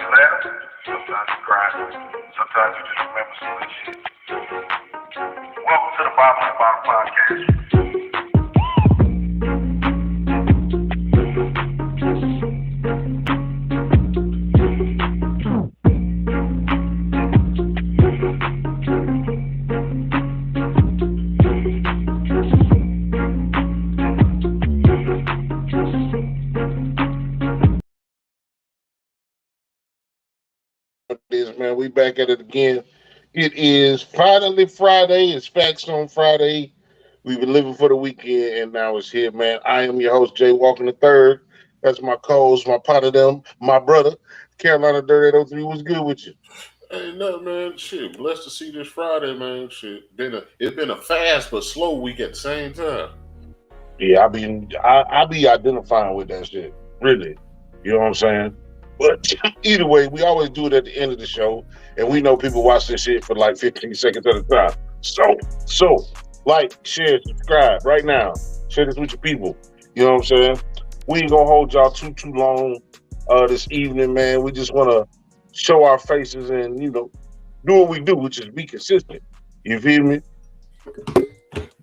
laugh, sometimes you cry, sometimes you just remember some good shit. Welcome to the Bottom of the Bottom Podcast. This man, we back at it again. It is finally Friday. It's Facts on Friday. We've been living for the weekend, and now it's here, man. I am your host, Jay Walker the third. That's my co-host, my part of them, my brother, Carolina Dirt 803. What's good with you? Ain't nothing, man. Shit, blessed to see this Friday, man. Shit, it's been a fast but slow week at the same time. Yeah, I be identifying with that shit. Really. You know what I'm saying? But either way, we always do it at the end of the show, and we know people watch this shit for like 15 seconds at a time. So, like, share, subscribe right now. Share this with your people. You know what I'm saying? We ain't gonna hold y'all too long this evening, man. We just wanna show our faces and do what we do, which is be consistent. You feel me?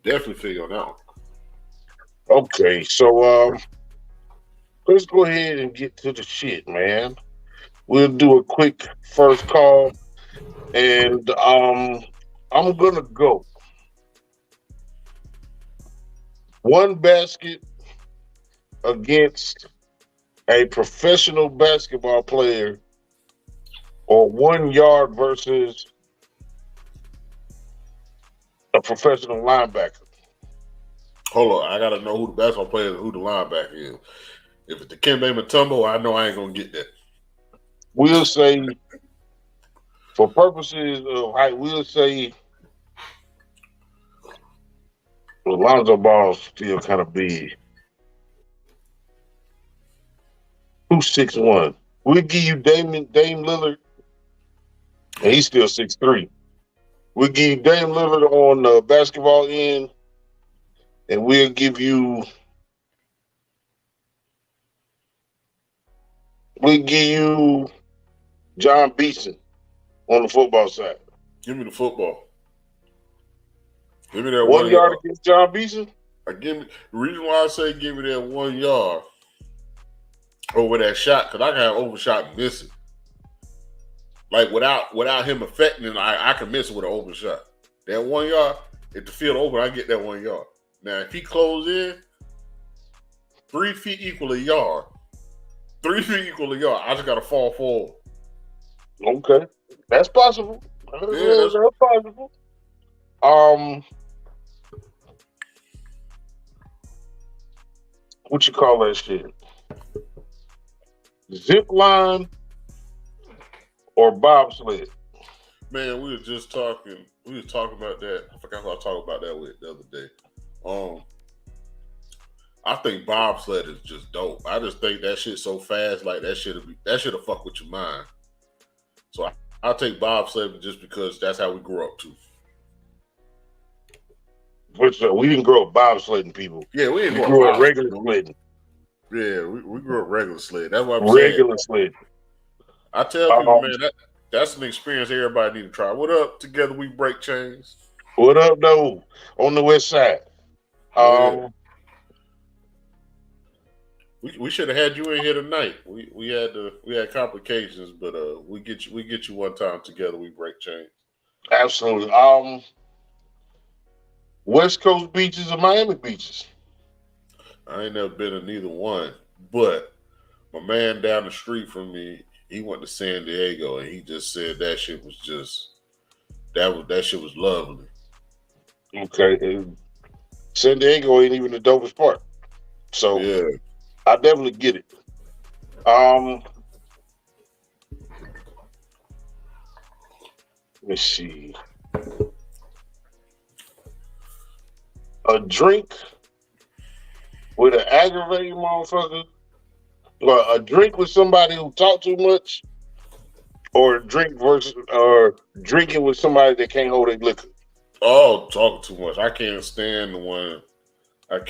Definitely figure on that one. Okay, so let's go ahead and get to the shit, man. We'll do a quick first call, and I'm gonna go one basket against a professional basketball player, or 1 yard versus a professional linebacker. Hold on, I gotta know who the basketball player is, who the linebacker is. If it's the Kembe Mutombo, I know I ain't gonna get that. We'll say, for purposes of height, we'll say Alonzo Ball's still kind of big. Who's 6'1"? We'll give you Dame Lillard, and he's still 6'3". We'll give you Dame Lillard on the basketball end, and we'll give you John Beeson on the football side. Give me the football. Give me that 1 yard against John Beeson. The reason why I say give me that 1 yard over that shot, because I can have overshot and miss it. Like without him affecting it, I can miss it with an open shot. That 1 yard, if the field open, I get that 1 yard. Now if he close in, 3 feet equal a yard. 3 feet equal a yard. I just gotta fall forward. Okay, that's possible. That's possible. What you call that shit? Zip line or bobsled? Man, we was talking about that. I forgot who I talked about that with the other day. I think bobsled is just dope. I just think that shit's so fast, like that shit'll fuck with your mind. So I'll take bobsled just because that's how we grew up too. Which we didn't grow up bobsledding, people. Yeah, we didn't grew up regular sledding. Yeah, we grew up regular sled. That's what I'm regular saying. Sled. I tell people, man, that's an experience everybody need to try. What up? Together we break chains. What up, though? On the west side. We should have had you in here tonight. We had complications, but we get you one time together. We break chains. Absolutely. West Coast beaches or Miami beaches? I ain't never been to neither one, but my man down the street from me, he went to San Diego, and he just said that shit was that shit was lovely. Okay, and San Diego ain't even the dopest part, so yeah, I definitely get it. Let me see. A drink with an aggravating motherfucker, or a drink with somebody who talk too much, or drinking with somebody that can't hold their liquor. Oh, talking too much. I can't stand the one that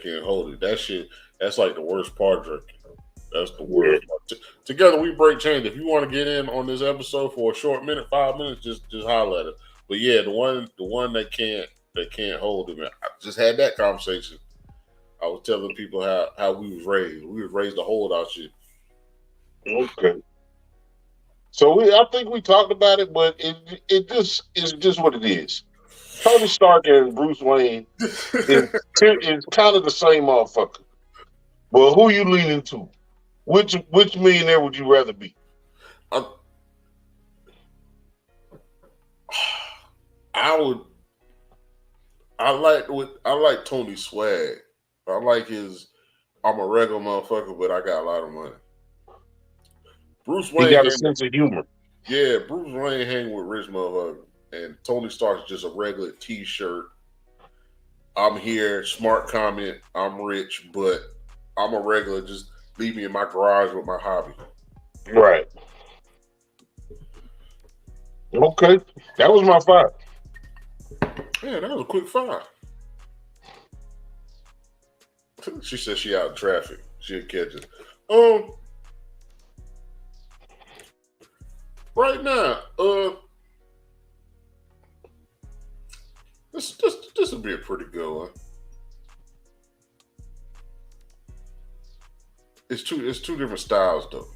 can't hold it. That shit, that's like the worst part of drinking. That's the word. Yeah. Together we break change. If you want to get in on this episode for a short minute, 5 minutes, just holler at us. But yeah, the one that can't hold it. I just had that conversation. I was telling people how we was raised. We was raised to hold our shit. Okay. So I think we talked about it, but it just is just what it is. Tony Stark and Bruce Wayne is kind of the same motherfucker. But who you leaning to? Which millionaire would you rather be? I like Tony swag. I like his. I'm a regular motherfucker, but I got a lot of money. Bruce Wayne. He got a sense of humor. Yeah, Bruce Wayne hang with rich motherfuckers, and Tony Stark's just a regular T-shirt. I'm here, smart comment. I'm rich, but I'm a regular. Just leave me in my garage with my hobby. Right. Okay, that was my 5. Yeah, that was a quick 5. She said she out in traffic. She'll catch it. Right now, this will be a pretty good one. It's two different styles though.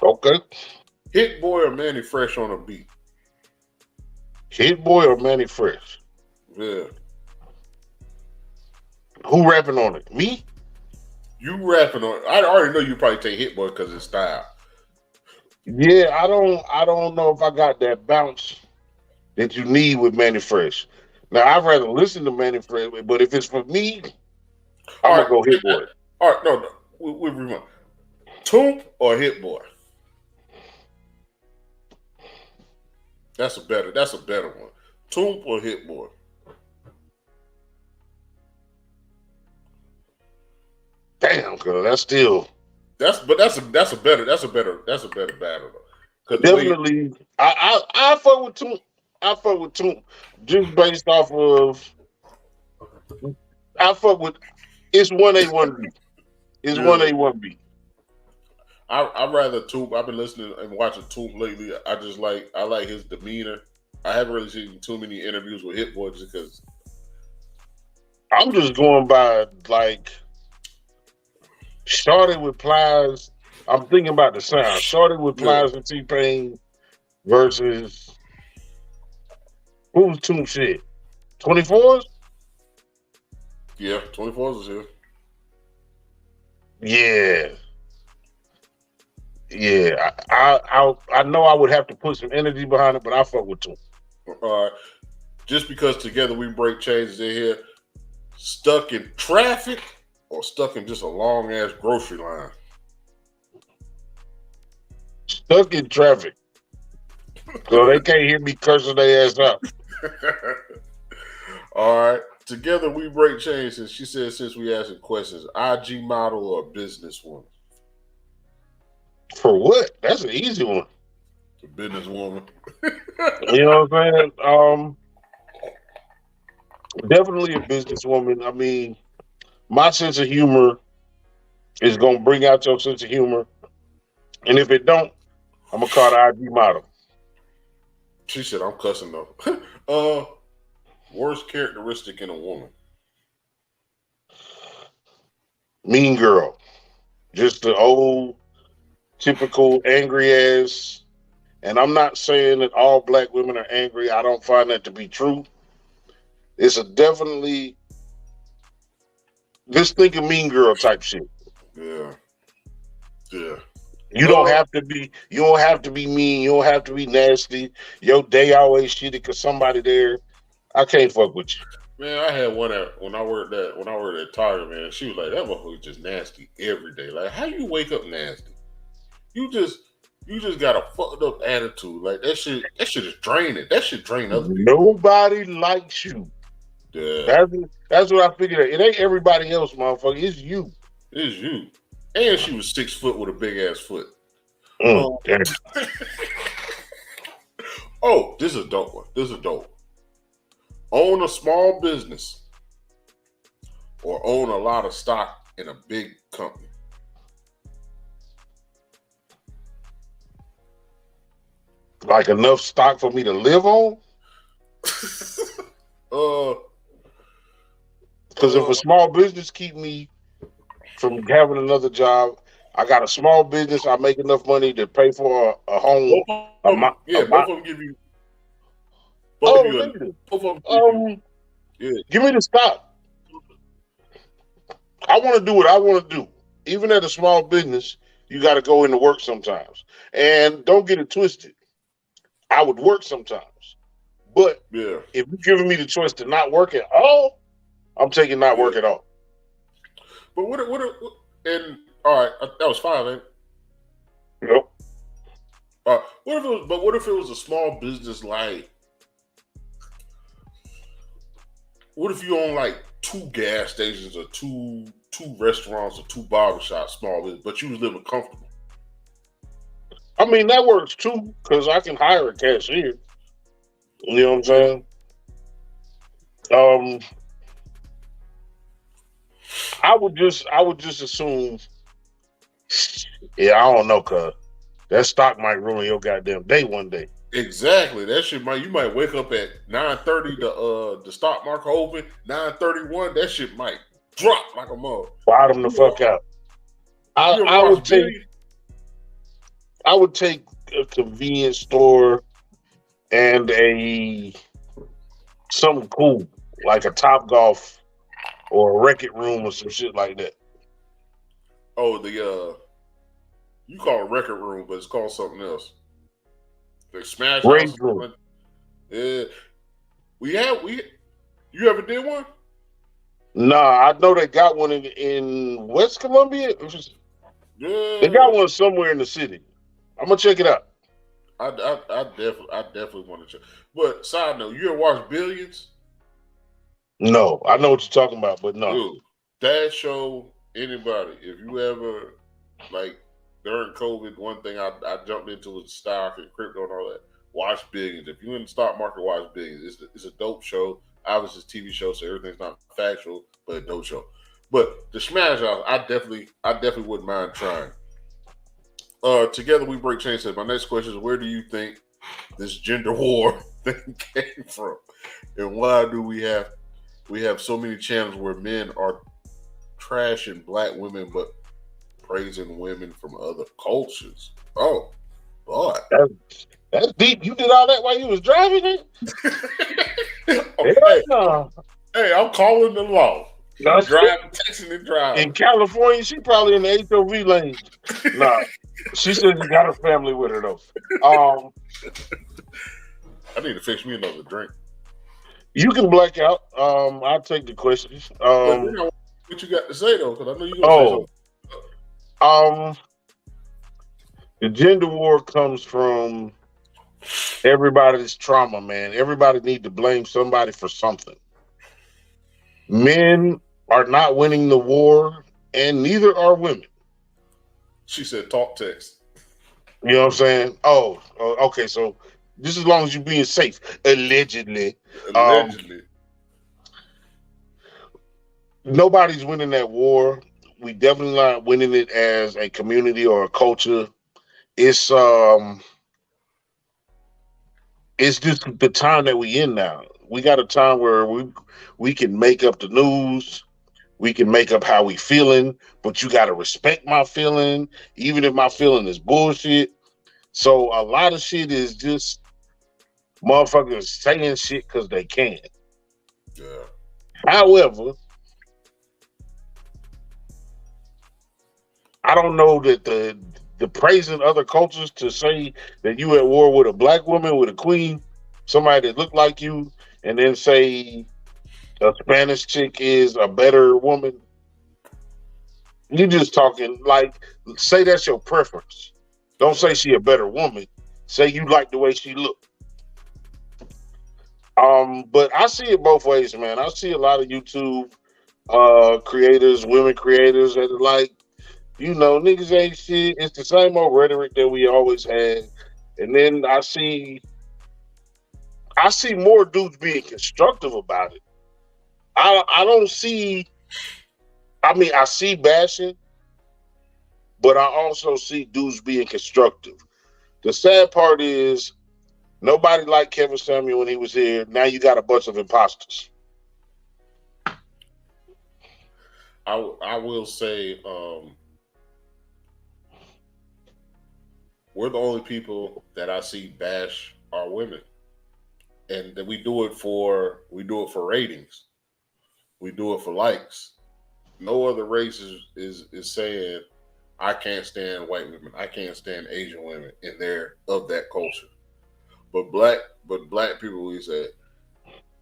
Okay. Hit Boy or Manny Fresh on a beat? Hit Boy or Manny Fresh? Yeah. Who rapping on it? Me? You rapping on it. I already know you probably take Hit Boy because it's style. Yeah, I don't know if I got that bounce that you need with Manny Fresh. Now I'd rather listen to Manny Fresh, but if it's for me, I'm gonna go Hit Boy. All right, no. We rewind. Toomp or Hit Boy? That's a better one. Toomp or Hit Boy? Damn, girl, that's still. That's a better battle though. Definitely, I fuck with Toomp. I fuck with Toomp just based off of. I fuck with. It's 1A 1B. It's 1A 1B. I'd rather Toomp. I've been listening and watching Toomp lately. I like his demeanor. I haven't really seen too many interviews with Hit Boy just because. I'm just going by like. Started with Plies. I'm thinking about the sound. Started with Plies and T-Pain versus who's Toomp shit? 24s? Yeah, 24s is here. Yeah. Yeah. I know I would have to put some energy behind it, but I fuck with Toomp. All right. Just because together we break changes in here, stuck in traffic or stuck in just a long ass grocery line? Stuck in traffic. So they can't hear me cursing their ass out. All right. Together we break changes. She said since we asking questions, IG model or businesswoman? For what? That's an easy one. A businesswoman. You know what I'm saying? Definitely a businesswoman. I mean, my sense of humor is gonna bring out your sense of humor, and if it don't, I'm gonna call the IG model. She said, "I'm cussing though." Worst characteristic in a woman? Mean girl, just the old typical angry ass. And I'm not saying that all black women are angry. I don't find that to be true. It's a definitely. Just think of mean girl type shit. Yeah. Yeah. You don't have to be mean. You don't have to be nasty. Your day always shitty because somebody there. I can't fuck with you. Man, I had one when I worked at Target, man. She was like, that motherfucker just nasty every day. Like, how you wake up nasty? You just got a fucked up attitude. Like that shit is draining. That shit drain other people. Nobody likes you. Yeah. That's what I figured out. It ain't everybody else, motherfucker. It's you. It's you. And she was 6 foot with a big ass foot. Oh, this is a dope one. Own a small business or own a lot of stock in a big company. Like enough stock for me to live on? uh, Because if a small business keep me from having another job, I got a small business. I make enough money to pay for a home. both of them give you. Oh, nigga. Both of them give you. Yeah. Give me the stock. I want to do what I want to do. Even at a small business, you got to go into work sometimes. And don't get it twisted. I would work sometimes. But if you're giving me the choice to not work at all, I'm taking not work at all. But and all right, that was fine, man. Yep. What if it was a small business like? What if you own like 2 gas stations or two restaurants or 2 barbershops, small business, but you was living comfortable? I mean, that works too, because I can hire a cashier. You know what I'm saying? I would just assume. Yeah, I don't know, cuz that stock might ruin your goddamn day one day. Exactly. That shit you might wake up at 9:30 the stock market open, 9:31, that shit might drop like a mug. Bottom the fuck out. I would take a convenience store and something cool, like a Top Golf or a Wreck-It Room or some shit like that. Oh, you call it Record Room, but it's called something else. The Smash House. Room. Yeah. You ever did one? Nah, I know they got one in West Columbia. They got one somewhere in the city. I'm gonna check it out. I definitely want to check. But side note, you ever watch Billions? No, I know what you're talking about, but no. Dude, that show, anybody, if you ever like during COVID, one thing I jumped into was stock and crypto and all that. Watch Billions. If you're in the stock market, watch Billions. It's a dope show. Obviously, it's a TV show, so everything's not factual, but a dope show. But the Smash House, I definitely wouldn't mind trying. Together we break chains. My next question is: where do you think this gender war thing came from, and why do we have so many channels where men are trashing black women but praising women from other cultures? Oh, boy, that's deep. You did all that while you was driving it? Hey, I'm calling the law. Driving, texting, and driving. In California, she probably in the HOV lane. Nah, she said she got her family with her though. I need to fix me another drink. You can black out. I'll take the questions. What you got to say though? Because I know you gonna say something. The gender war comes from everybody's trauma, man. Everybody need to blame somebody for something. Men are not winning the war, and neither are women. She said talk text. You know what I'm saying? Oh, okay. So just as long as you're being safe, allegedly. Nobody's winning that war. We definitely not winning it as a community or a culture. It's just the time that we in now. We got a time where we can make up the news. We can make up how we feeling, but you got to respect my feeling, even if my feeling is bullshit. So a lot of shit is just motherfuckers saying shit because they can. Yeah. However, I don't know that the praising other cultures to say that you at war with a black woman, with a queen, somebody that look like you, and then say a Spanish chick is a better woman. You just talking like, say that's your preference. Don't say she a better woman. Say you like the way she look. But I see it both ways, man. I see a lot of YouTube creators, women creators that are like, you know, niggas ain't shit. It's the same old rhetoric that we always had. And then I see more dudes being constructive about it. I don't see, I mean, I see bashing, but I also see dudes being constructive. The sad part is Nobody liked Kevin Samuel when he was here. Now you got a bunch of imposters. I will say we're the only people that I see bash our women, and that we do it for ratings. We do it for likes. No other race is saying I can't stand white women. I can't stand Asian women, and they're of that culture. But black people, we say,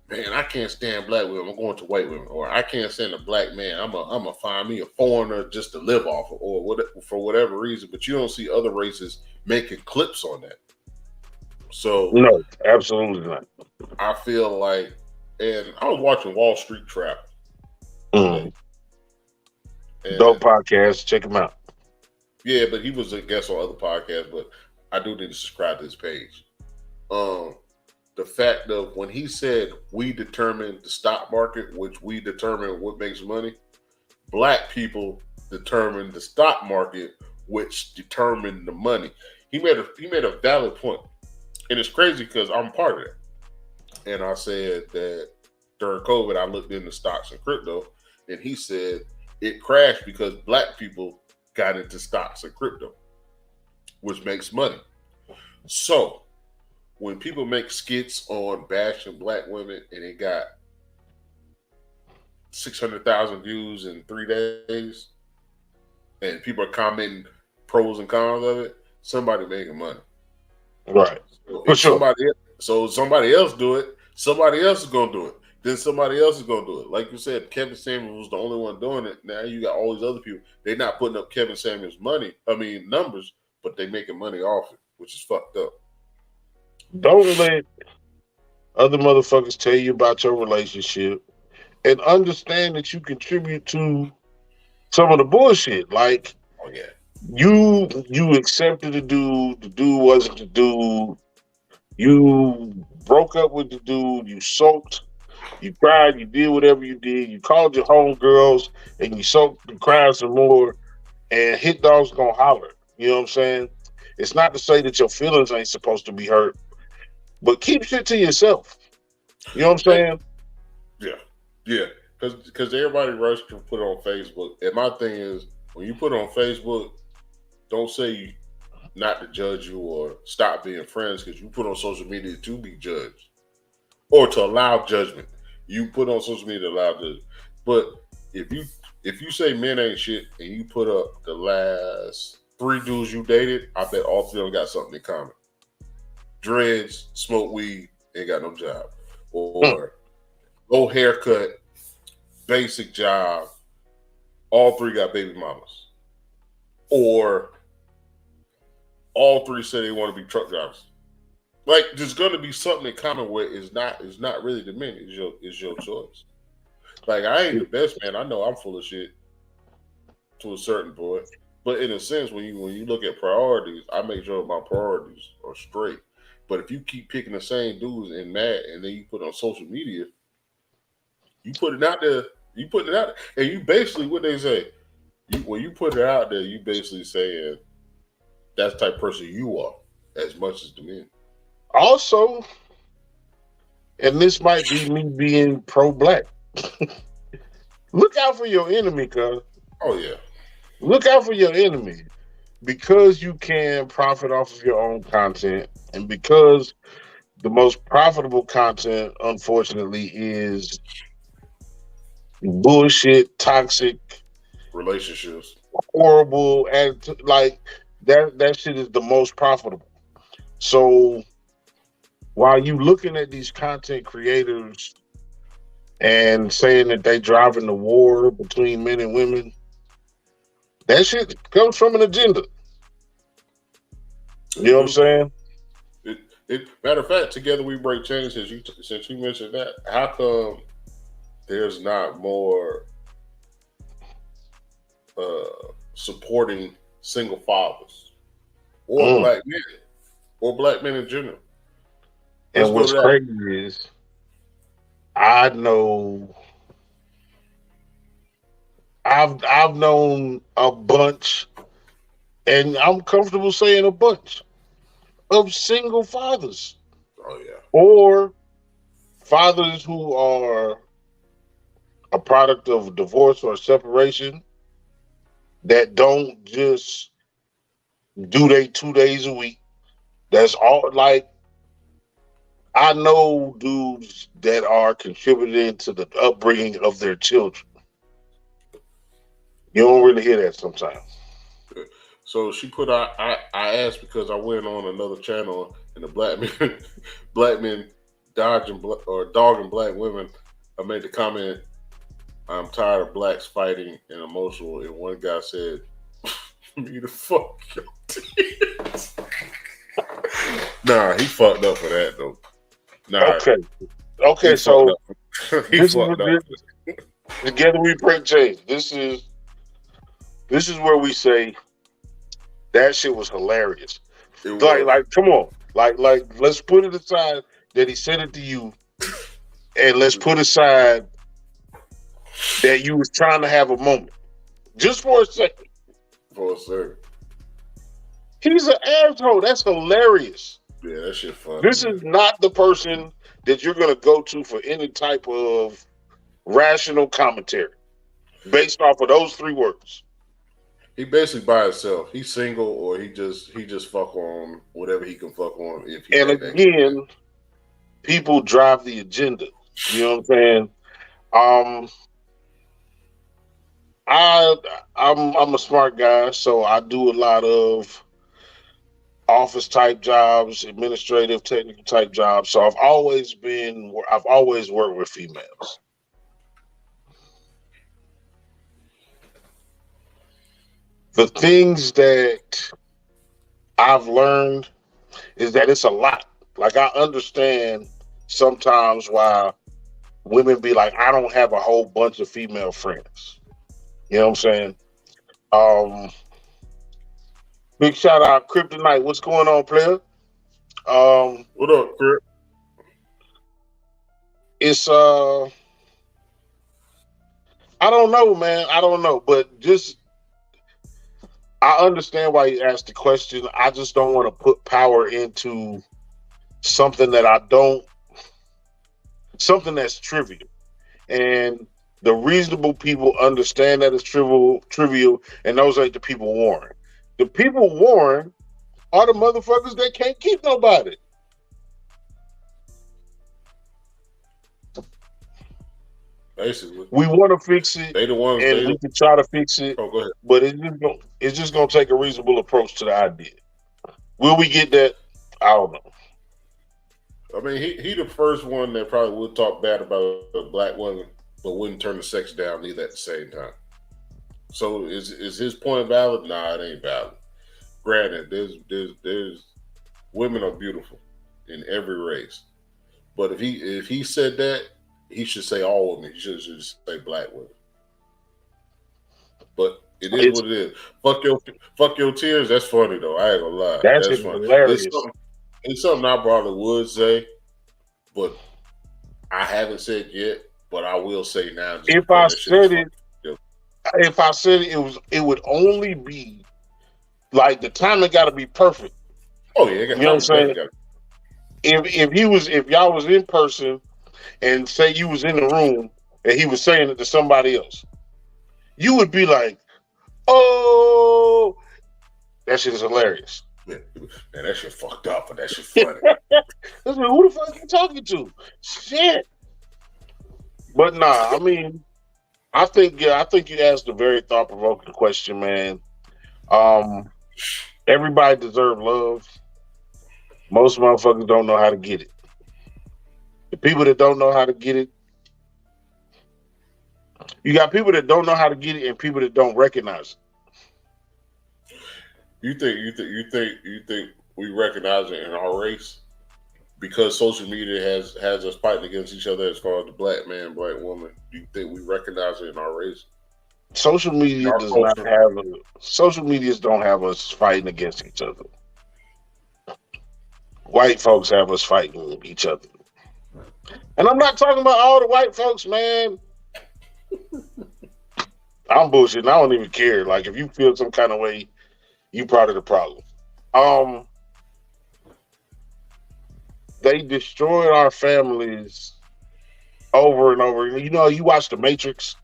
man, I can't stand black women. I'm going to white women, or I can't stand a black man. I'm a find me a foreigner just to live off, or what for whatever reason. But you don't see other races making clips on that. So no, absolutely not. I feel like, and I was watching Wall Street Trap today. Dope podcast. Check him out. Yeah, but he was a guest on other podcasts. But I do need to subscribe to his page. The fact of when he said we determine the stock market, which we determine what makes money, black people determine the stock market, which determine the money. He made a valid point, and it's crazy because I'm part of that. And I said that during COVID, I looked into stocks and crypto, and he said it crashed because black people got into stocks and crypto, which makes money. So when people make skits on bashing black women and it got 600,000 views in 3 days, and people are commenting pros and cons of it, somebody making money. Right. So for sure. Somebody else do it, somebody else is going to do it. Then somebody else is going to do it. Like you said, Kevin Samuels was the only one doing it. Now you got all these other people. They're not putting up Kevin Samuels' numbers, but they making money off it, which is fucked up. Don't let other motherfuckers tell you about your relationship, and understand that you contribute to some of the bullshit. Like, oh yeah, you accepted the dude wasn't the dude. You broke up with the dude. You sulked. You cried. You did whatever you did. You called your homegirls and you sulked and cried some more. And hit dogs gonna holler. You know what I'm saying? It's not to say that your feelings ain't supposed to be hurt, but keep shit to yourself. You know what I'm saying? Yeah. Because everybody rushed to put it on Facebook. And my thing is, when you put it on Facebook, don't say not to judge you or stop being friends, because you put on social media to be judged or to allow judgment. You put on social media to allow judgment. But if you say men ain't shit and you put up the last 3 dudes you dated, I bet all 3 of them got something in common. Dreads, smoke weed, ain't got no job. Or low haircut, basic job, all 3 got baby mamas. Or all 3 say they want to be truck drivers. Like, there's going to be something in common where it's not really the men. It's your choice. Like, I ain't the best man. I know I'm full of shit to a certain point. But in a sense, when you look at priorities, I make sure my priorities are straight. But if you keep picking the same dudes and mad, and then you put it on social media, you put it out there, and you basically, what they say, when you put it out there, you basically saying that's the type of person you are, as much as the men. Also, and this might be me being pro-black, look out for your enemy, cuz. Oh yeah. Look out for your enemy, because you can profit off of your own content, and because the most profitable content, unfortunately, is bullshit, toxic relationships, horrible, and like that shit is the most profitable. So while you looking at these content creators and saying that they driving the war between men and women, that shit comes from an agenda. You know what I'm saying? Matter of fact, Together We Break Chains, since you mentioned that, how come there's not more supporting single fathers or black men in general? And what's crazy is, I know I've known a bunch, and I'm comfortable saying a bunch of single fathers. Oh yeah. or fathers who are a product of divorce or separation that don't just do they 2 days a week. That's all. Like, I know dudes that are contributing to the upbringing of their children. You don't really hear that sometimes. So she put I asked because I went on another channel and the black men dodging or dogging black women. I made the comment, I'm tired of blacks fighting and emotional, and one guy said, "Me the fuck your tears." Nah, he fucked up for that though. Nah, Okay. So he this fucked up. together we break change. This is where we say that shit was hilarious. It was. Like, come on, like, let's put it aside that he said it to you, and let's put aside that you was trying to have a moment, just for a second. For a second. He's an asshole. That's hilarious. Yeah, that shit funny. This is not the person that you're gonna go to for any type of rational commentary based off of those three words. He basically by himself. He's single, or he just fuck on whatever he can fuck on. If he And again, people drive the agenda. You know what I'm saying? I'm a smart guy, so I do a lot of office type jobs, administrative, technical type jobs. So I've always worked with females. The things that I've learned is that it's a lot. Like, I understand sometimes why women be like, I don't have a whole bunch of female friends. You know what I'm saying? Big shout out Kryptonite. What's going on, player? What up, Crip? It's I don't know, man. I don't know, but just I understand why you asked the question. I just don't want to put power into something that's trivial. And the reasonable people understand that it's trivial, and those ain't the people warring. The people warring are the motherfuckers that can't keep nobody. Basically, we want to fix it, they the ones, and we can try to fix it. Oh, go ahead. But it's just gonna take a reasonable approach to the idea. Will we get that? I don't know. I mean, he the first one that probably would talk bad about a black woman, but wouldn't turn the sex down either at the same time. So is his point valid? Nah, it ain't valid. Granted, there's women are beautiful in every race, but if he said that, he should say all women. He should just say black women. But it is what it is. Fuck your tears. That's funny though. I ain't gonna lie. That's funny. hilarious. It's something I probably would say, but I haven't said yet. But I will say now. If I said it, it would only be like the timing got to be perfect. Oh yeah, you know what I'm saying. If y'all was in person and say you was in the room and he was saying it to somebody else, you would be like, "Oh, that shit is hilarious." Man, that shit fucked up, but that shit funny. That's like, who the fuck are you talking to? Shit. But nah, I mean, I think you asked a very thought-provoking question, man. Everybody deserves love. Most motherfuckers don't know how to get it. The people that don't know how to get it, you got people that don't know how to get it and people that don't recognize it. You think we recognize it in our race because social media has us fighting against each other as far as the black man, black woman? Do you think we recognize it in our race? Social media social medias don't have us fighting against each other. White folks have us fighting with each other. And I'm not talking about all the white folks, man. I'm bullshitting. I don't even care. Like, if you feel some kind of way, you part of the problem. they destroyed our families over and over. You know, you watch The Matrix,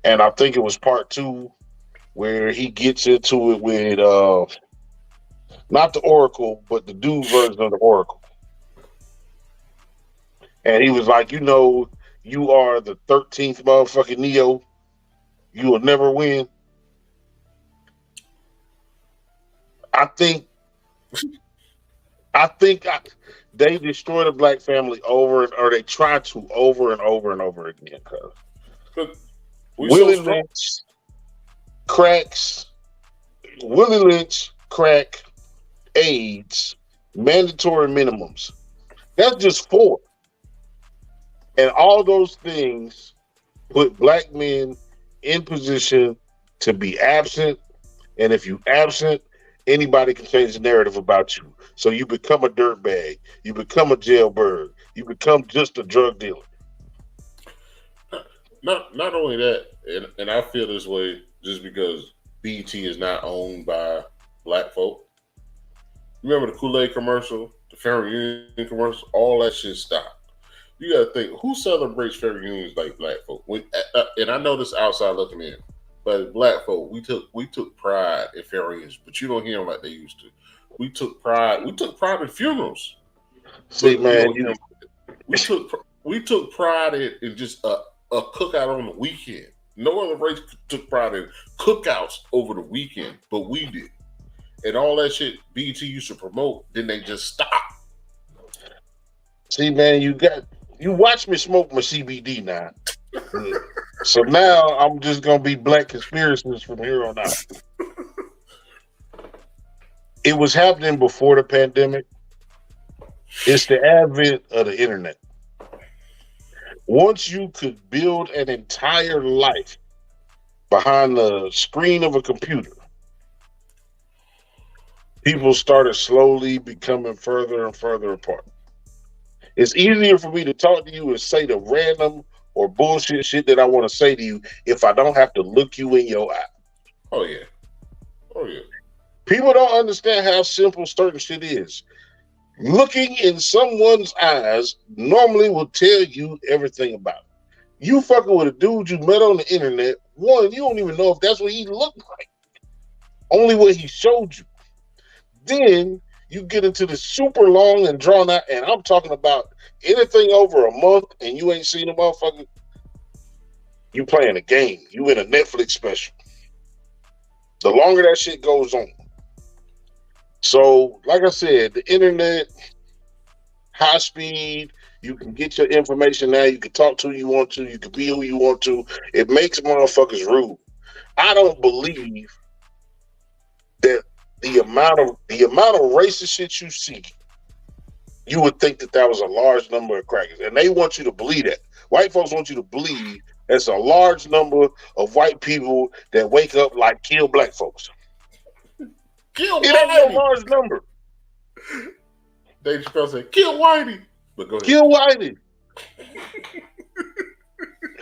and I think it was part two where he gets into it with not the Oracle, but the dude version of the Oracle. And he was like, you know, you are the 13th motherfucking Neo. You will never win. I think they destroyed the black family or they tried to over and over and over again. Willie Lynch cracks, Willie Lynch crack, AIDS, mandatory minimums. That's just four. And all those things put black men in position to be absent. And if you absent, anybody can change the narrative about you. So you become a dirtbag. You become a jailbird. You become just a drug dealer. Not only that, and I feel this way just because BT is not owned by black folk. Remember the Kool-Aid commercial, the family reunion commercial, all that shit stopped. You got to think, who celebrates family reunions like black folk? And I know this outside looking in, but as black folk, we took pride in family reunions, but you don't hear them like they used to. We took pride in funerals. See, man, we took pride in just a cookout on the weekend. No other race took pride in cookouts over the weekend, but we did. And all that shit BT used to promote, then they just stopped. See, man, you watch me smoke my CBD now. So now I'm just gonna be black conspiracists from here on out. It was happening before the pandemic. It's the advent of the internet. Once you could build an entire life behind the screen of a computer, people started slowly becoming further and further apart. It's easier for me to talk to you and say the random or bullshit shit that I want to say to you if I don't have to look you in your eye. Oh, yeah. Oh, yeah. People don't understand how simple certain shit is. Looking in someone's eyes normally will tell you everything about it. You fucking with a dude you met on the internet, one, you don't even know if that's what he looked like. Only what he showed you. Then you get into the super long and drawn out, and I'm talking about anything over a month and you ain't seen a motherfucker, you playing a game. You in a Netflix special. The longer that shit goes on. So, like I said, the internet, high speed, you can get your information now, you can talk to who you want to, you can be who you want to. It makes motherfuckers rude. I don't believe that the amount of racist shit you see, you would think that was a large number of crackers. And they want you to believe that. White folks want you to believe there's a large number of white people that wake up like kill black folks. It ain't a large number. Dave Chappelle said, kill Whitey. But go ahead. Kill Whitey.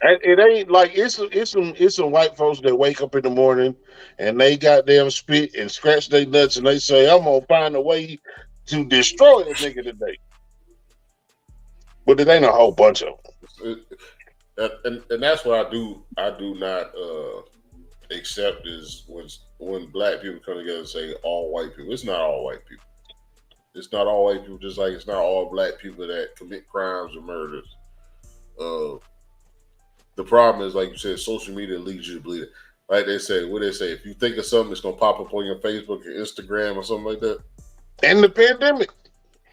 It ain't like it's some white folks that wake up in the morning and they goddamn spit and scratch their nuts and they say, I'm gonna find a way to destroy a nigga today. But it ain't a whole bunch of them. And that's what I do not accept is when black people come together and say all white people. It's not all white people. It's not all white people, just like it's not all black people that commit crimes or murders. The problem is, like you said, social media leads you to believe it. Like they say, if you think of something, it's gonna pop up on your Facebook or Instagram or something like that. And the pandemic.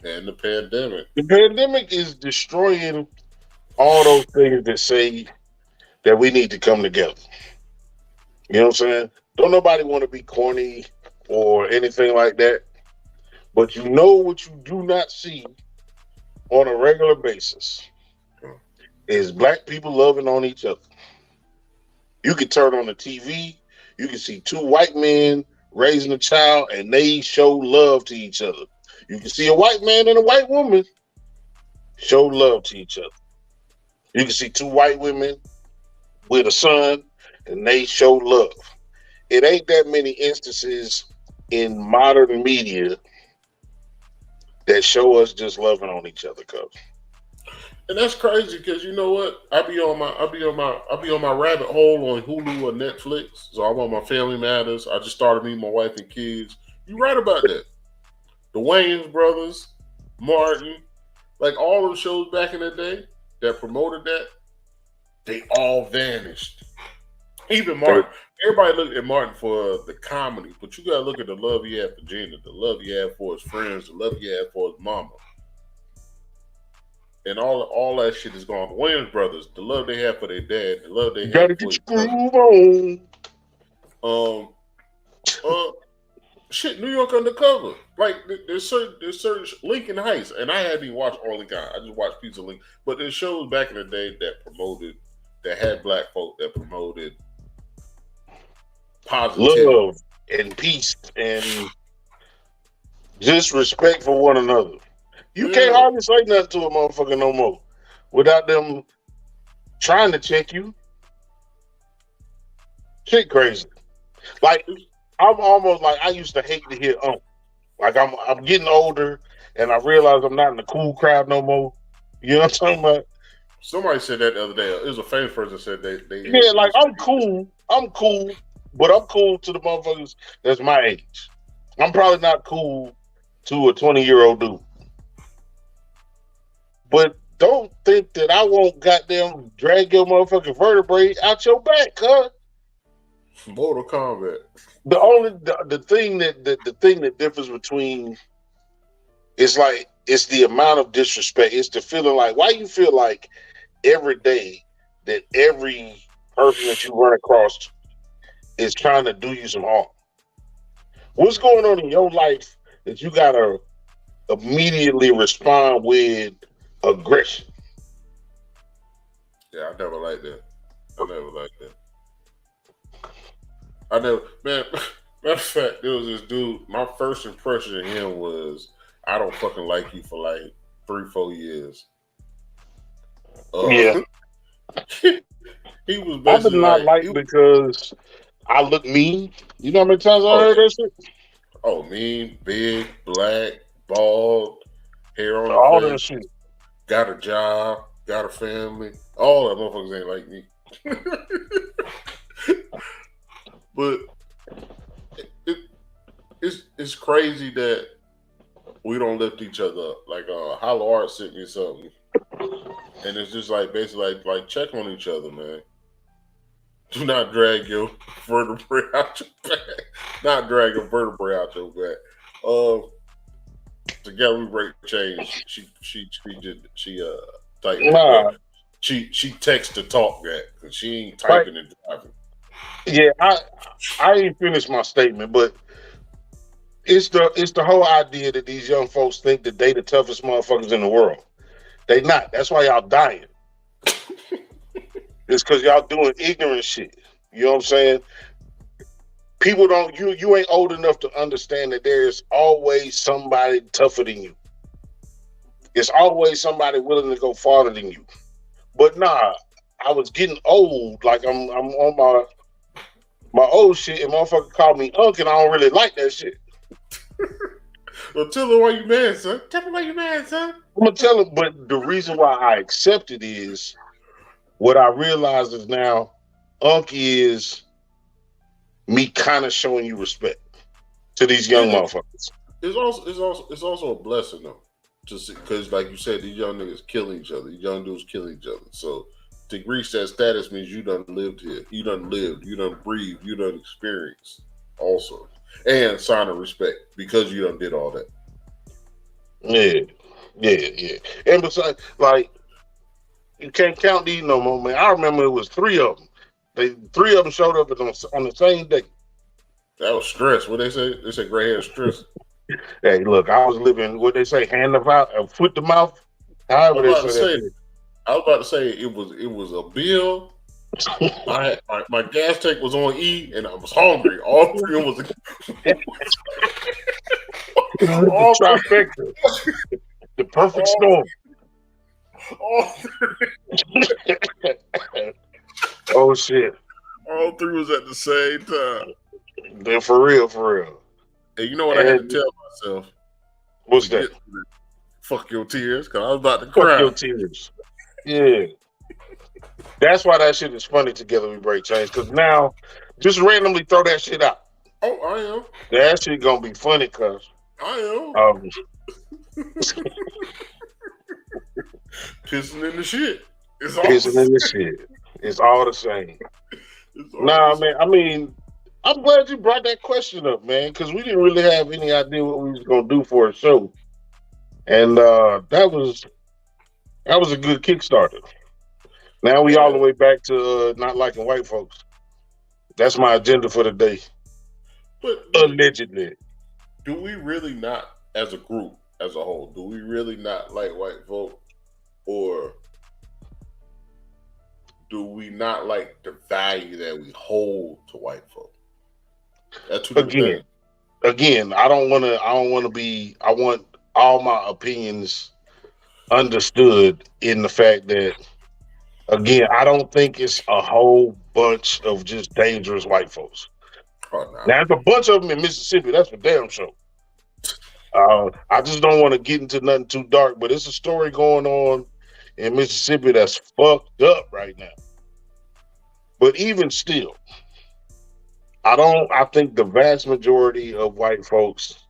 The pandemic is destroying all those things that say that we need to come together. You know what I'm saying? Don't nobody want to be corny or anything like that. But you know what you do not see on a regular basis is black people loving on each other. You can turn on the TV, you can see two white men raising a child and they show love to each other. You can see a white man and a white woman show love to each other. You can see two white women with a son and they show love. It ain't that many instances in modern media that show us just loving on each other, cuz. And that's crazy because you know what? I be on my rabbit hole on Hulu or Netflix. So I'm on my Family Matters. I just started meeting my wife and kids. You right about that. The Wayans brothers, Martin, like all those shows back in the day that promoted that, they all vanished. Even Martin. Everybody looked at Martin for the comedy, but you gotta look at the love he had for Gina, the love he had for his friends, the love he had for his mama. And all that shit is gone. The Wayans brothers, the love they had for their dad, the love they had Gotta for get his your groove on. Shit, New York Undercover. Like there's certain Lincoln Heights, and I haven't even watched all the guys. I just watched Pizza Link. But there's shows back in the day that had black folk that promoted positivity, Love and peace and just respect for one another. You can't hardly say nothing to a motherfucker no more without them trying to check you. Shit crazy. Like I'm almost like I used to hate to hear Like I'm getting older and I realize I'm not in the cool crowd no more. You know what I'm talking about? Somebody said that the other day. It was a famous person that said they yeah, like I'm cool, but I'm cool to the motherfuckers that's my age. I'm probably not cool to a 20-year-old dude. But don't think that I won't goddamn drag your motherfucking vertebrae out your back, huh? Mortal Kombat. The thing that differs between it's the amount of disrespect. It's the feeling like why you feel like every day that every person that you run across is trying to do you some harm. What's going on in your life that you gotta immediately respond with aggression? Yeah, I never liked that. Matter of fact, there was this dude, my first impression of him was, I don't fucking like you for like 3-4 years. Yeah. He was I did basically not like because I look mean. You know how many times I heard that shit? Oh, mean, big, black, bald, hair on All the that face, shit. got a job, got a family. All that motherfuckers ain't like me. But it's crazy that we don't lift each other up. Like Hollow Art sent me something, and it's just like basically like check on each other, man. Do not drag your vertebrae out your back. Not drag a vertebrae out your back. Together we break change. She typed. Nah. She texts to talk that because she ain't typing and driving. Yeah, I ain't finished my statement, but it's the whole idea that these young folks think that they the toughest motherfuckers in the world. They not. That's why y'all dying. It's because y'all doing ignorant shit. You know what I'm saying? People don't. You ain't old enough to understand that there's always somebody tougher than you. It's always somebody willing to go farther than you. But nah, I was getting old. Like I'm on my old shit, and motherfucker called me Unc, and I don't really like that shit. Well, tell her why you mad, son. Tell me why you mad, son. I'm gonna tell him, but the reason why I accept it is what I realize is now Unc is me kind of showing you respect to these young motherfuckers. It's also a blessing though, just because like you said, these young niggas killing each other, these young dudes killing each other. So to reach that status means you done lived here, you done lived, you done breathed, you done experienced also, and sign of respect because you done did all that. Yeah. And besides, like you can't count these no more, man. I remember it was 3 of them. Three of them showed up on the same day. That was stress. What they say? They say gray hair stress. Hey, look, I was living what they say, hand to mouth, foot to mouth. However they say that. I was about to say it was a bill. My gas tank was on E, and I was hungry. All three of them was all trifecta. The perfect storm. Oh shit! All three was at the same time. Then for real. And you know what I had to tell myself? What's that? Fuck your tears, because I was about to Fuck cry. your tears. Yeah. That's why that shit is funny together we break chains. Because now, just randomly throw that shit out. Oh, I am. That shit gonna be funny, cuz. I am. Pissing in the shit. It's all Pissing in the shit. It's all the same. Nah, man. I mean, I'm glad you brought that question up, man, because we didn't really have any idea what we was gonna do for a show, and that was a good Kickstarter. Now we all the way back to not liking white folks. That's my agenda for the day. But allegedly, do we really not, as a group, as a whole, do we really not like white folk, or do we not like the value that we hold to white folk? That's again. I want all my opinions understood in the fact that, again, I don't think it's a whole bunch of just dangerous white folks. Oh, no. Now, there's a bunch of them in Mississippi. That's for damn sure. I just don't want to get into nothing too dark, but it's a story going on in Mississippi that's fucked up right now. But even still, I think the vast majority of white folks,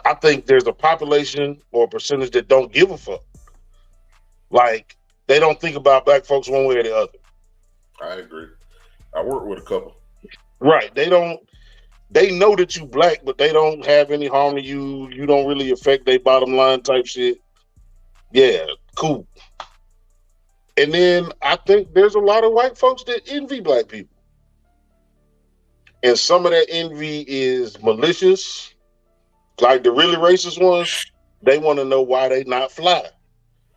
I think there's a population or a percentage that don't give a fuck. Like, they don't think about black folks one way or the other. I agree. I work with a couple. Right. They know that you black, but they don't have any harm to you. You don't really affect their bottom line type shit. Yeah, cool. And then I think there's a lot of white folks that envy black people. And some of that envy is malicious. Like the really racist ones, they want to know why they not fly.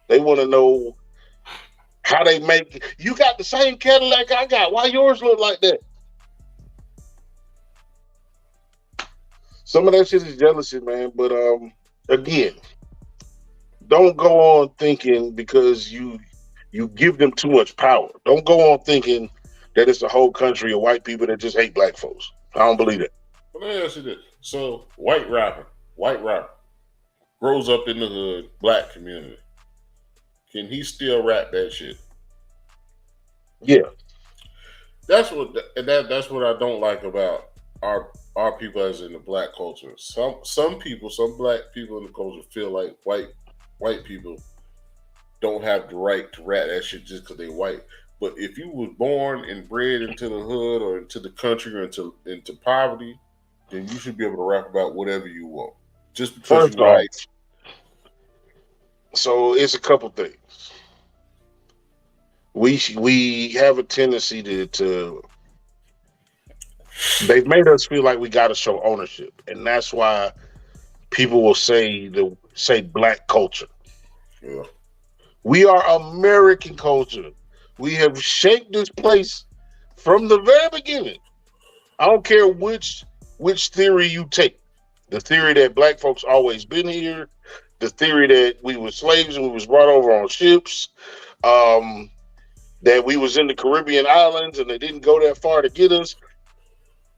They want to know how they make. You got the same Cadillac I got. Why yours look like that? Some of that shit is jealousy, man. But again, don't go on thinking because you give them too much power. Don't go on thinking that it's a whole country of white people that just hate black folks. I don't believe that. Let me ask you this. So, white rapper, grows up in the hood, black community. Can he still rap that shit? Yeah. That's what I don't like about our people as in the black culture. Some people, some black people in the culture feel like white people don't have the right to rap that shit just because they white. But if you was born and bred into the hood or into the country or into poverty, then you should be able to rap about whatever you want. Just because you're white. So it's a couple things. We have a tendency to they've made us feel like we got to show ownership, and that's why people will say black culture. Yeah. We are American culture. We have shaped this place from the very beginning. I don't care which theory you take. The theory that black folks always been here, the theory that we were slaves and we was brought over on ships, that we was in the Caribbean islands and they didn't go that far to get us.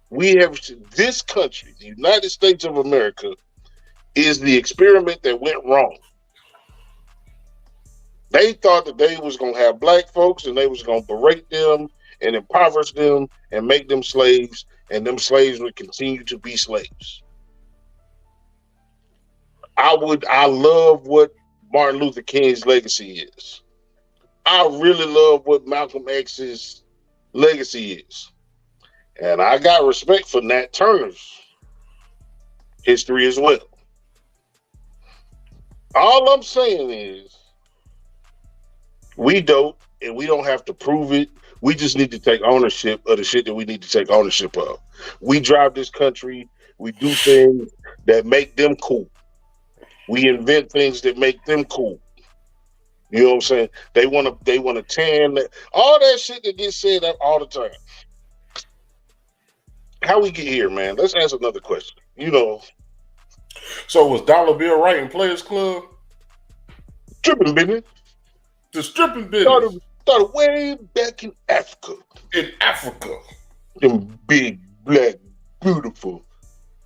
We have this country, the United States of America, is the experiment that went wrong. They thought that they was going to have black folks and they was going to berate them and impoverish them and make them slaves, and them slaves would continue to be slaves. I love what Martin Luther King's legacy is. I really love what Malcolm X's legacy is. And I got respect for Nat Turner's history as well. All I'm saying is we don't, and we don't have to prove it. We just need to take ownership of the shit that we need to take ownership of. We drive this country. We do things that make them cool. We invent things that make them cool. You know what I'm saying? They want to tan all that shit that gets said all the time. How we get here, man? Let's ask another question. You know. So was Dollar Bill right in Players Club? Stripping business. The stripping business. Started way back in Africa. In Africa. Them big, black, beautiful.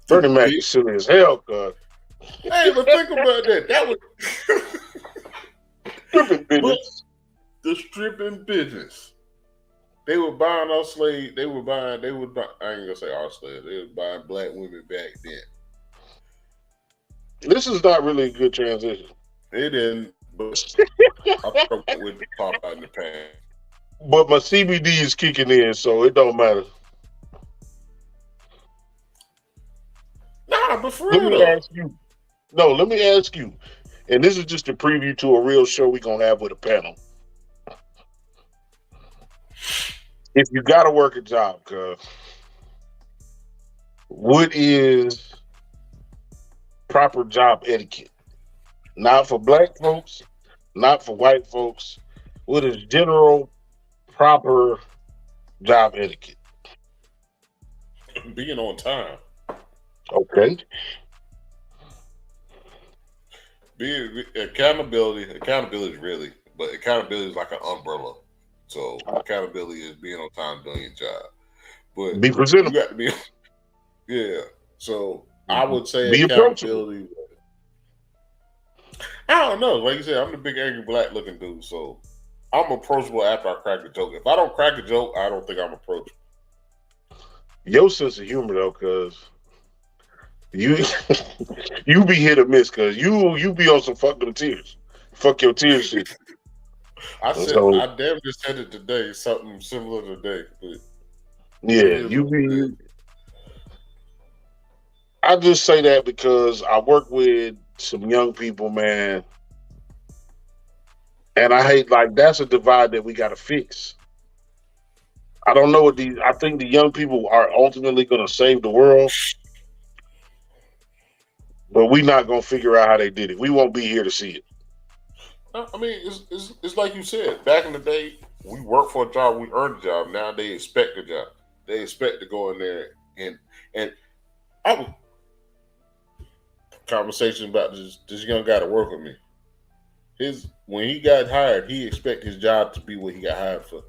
Bernie Mac is silly as hell, God. Hey, but think about that. That was Stripping but business. the stripping business. They were buying our slaves. They were buying. I ain't gonna say our slaves. They were buying black women back then. This is not really a good transition. They didn't, but I struggled with the pop out in the past. But my CBD is kicking in, so it don't matter. Nah, but for Let real me though. ask you. No, let me ask you. And this is just a preview to a real show we're gonna have with a panel. If you gotta work a job, cuz what is proper job etiquette? Not for black folks, not for white folks. What is general proper job etiquette? Being on time. Okay. Being accountability really, but accountability is like an umbrella. So accountability is being on time doing your job. But Be you presentable. got to be yeah. So I would say Be approachable. accountability. I don't know. Like you said, I'm the big angry black looking dude, so I'm approachable after I crack a joke. If I don't crack a joke, I don't think I'm approachable. Your sense of humor though, cuz you you be hit or miss, cuz you be on some fuck them tears. Fuck your tears shit. I So damn just said it today, something similar today, but yeah, it is you what it is. be I just say that because I work with some young people, man, and I hate like that's a divide that we gotta fix. I don't know what these I think the young people are ultimately gonna save the world, but we not gonna figure out how they did it. We won't be here to see it. I mean, it's like you said. Back in the day, we worked for a job, we earned a job. Now they expect a job. They expect to go in there and I was conversation about this young guy to work with me. His when he got hired, he expect his job to be what he got hired for.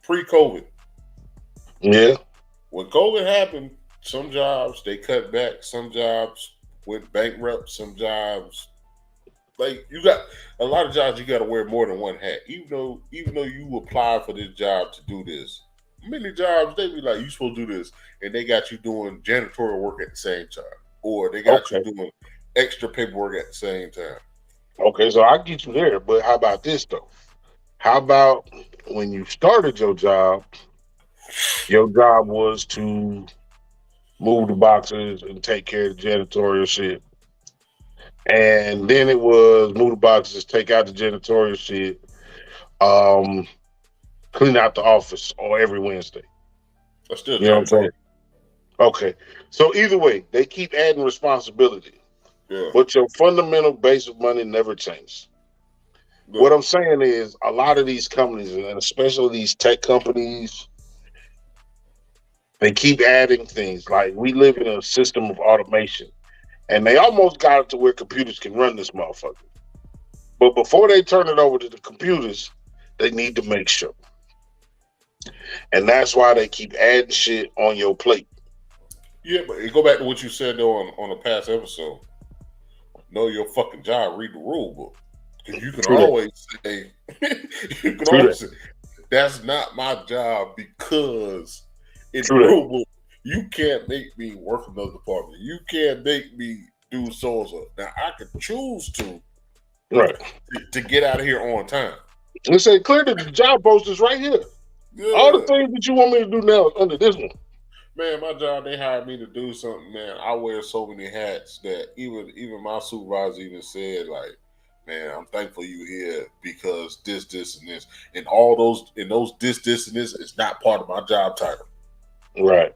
Pre-COVID, Yeah. when COVID happened, some jobs they cut back, some jobs went bankrupt, some jobs like you got a lot of jobs you got to wear more than one hat. Even though you apply for this job to do this, many jobs they be like you supposed to do this, and they got you doing janitorial work at the same time, or they got you Okay. doing extra paperwork at the same time. Okay, so I get you there, but how about this though? How about when you started your job was to move the boxes and take care of the janitorial shit. And then it was move the boxes, take out the janitorial shit, um, clean out the office on every Wednesday. That's still You know what I'm saying? janitorial. Okay. So either way, they keep adding responsibility, Yeah. but your fundamental base of money never changes. What Look, I'm saying is a lot of these companies, and especially these tech companies, they keep adding things. Like we live in a system of automation. And they almost got it to where computers can run this motherfucker. But before they turn it over to the computers, they need to make sure. And that's why they keep adding shit on your plate. yeah, but go back to what you said though on a past episode. Know your fucking job. Read the rule book. Because you can True that. always say, you can True always that. say, that's not my job because in the True that. rule book, you can't make me work another department. You can't make me do so and so. Now I could choose Right. to get out of here on time. They say clear the job post is right here. All the Yeah. things that you want me to do now is under this one. Man, my job, they hired me to do something, man. I wear so many hats that even my supervisor even said, like, man, I'm thankful you here because this, and this. And all those this, and this is not part of my job title. Right.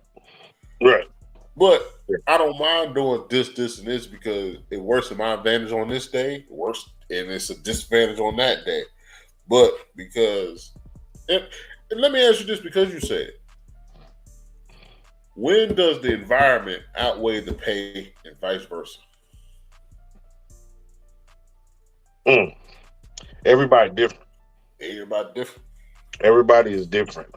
Right. But I don't mind doing this, and this because it works to my advantage on this day, it works and it's a disadvantage on that day. But because and let me ask you this because you said when does the environment outweigh the pay and vice versa? Everybody different. Everybody different. Everybody is different.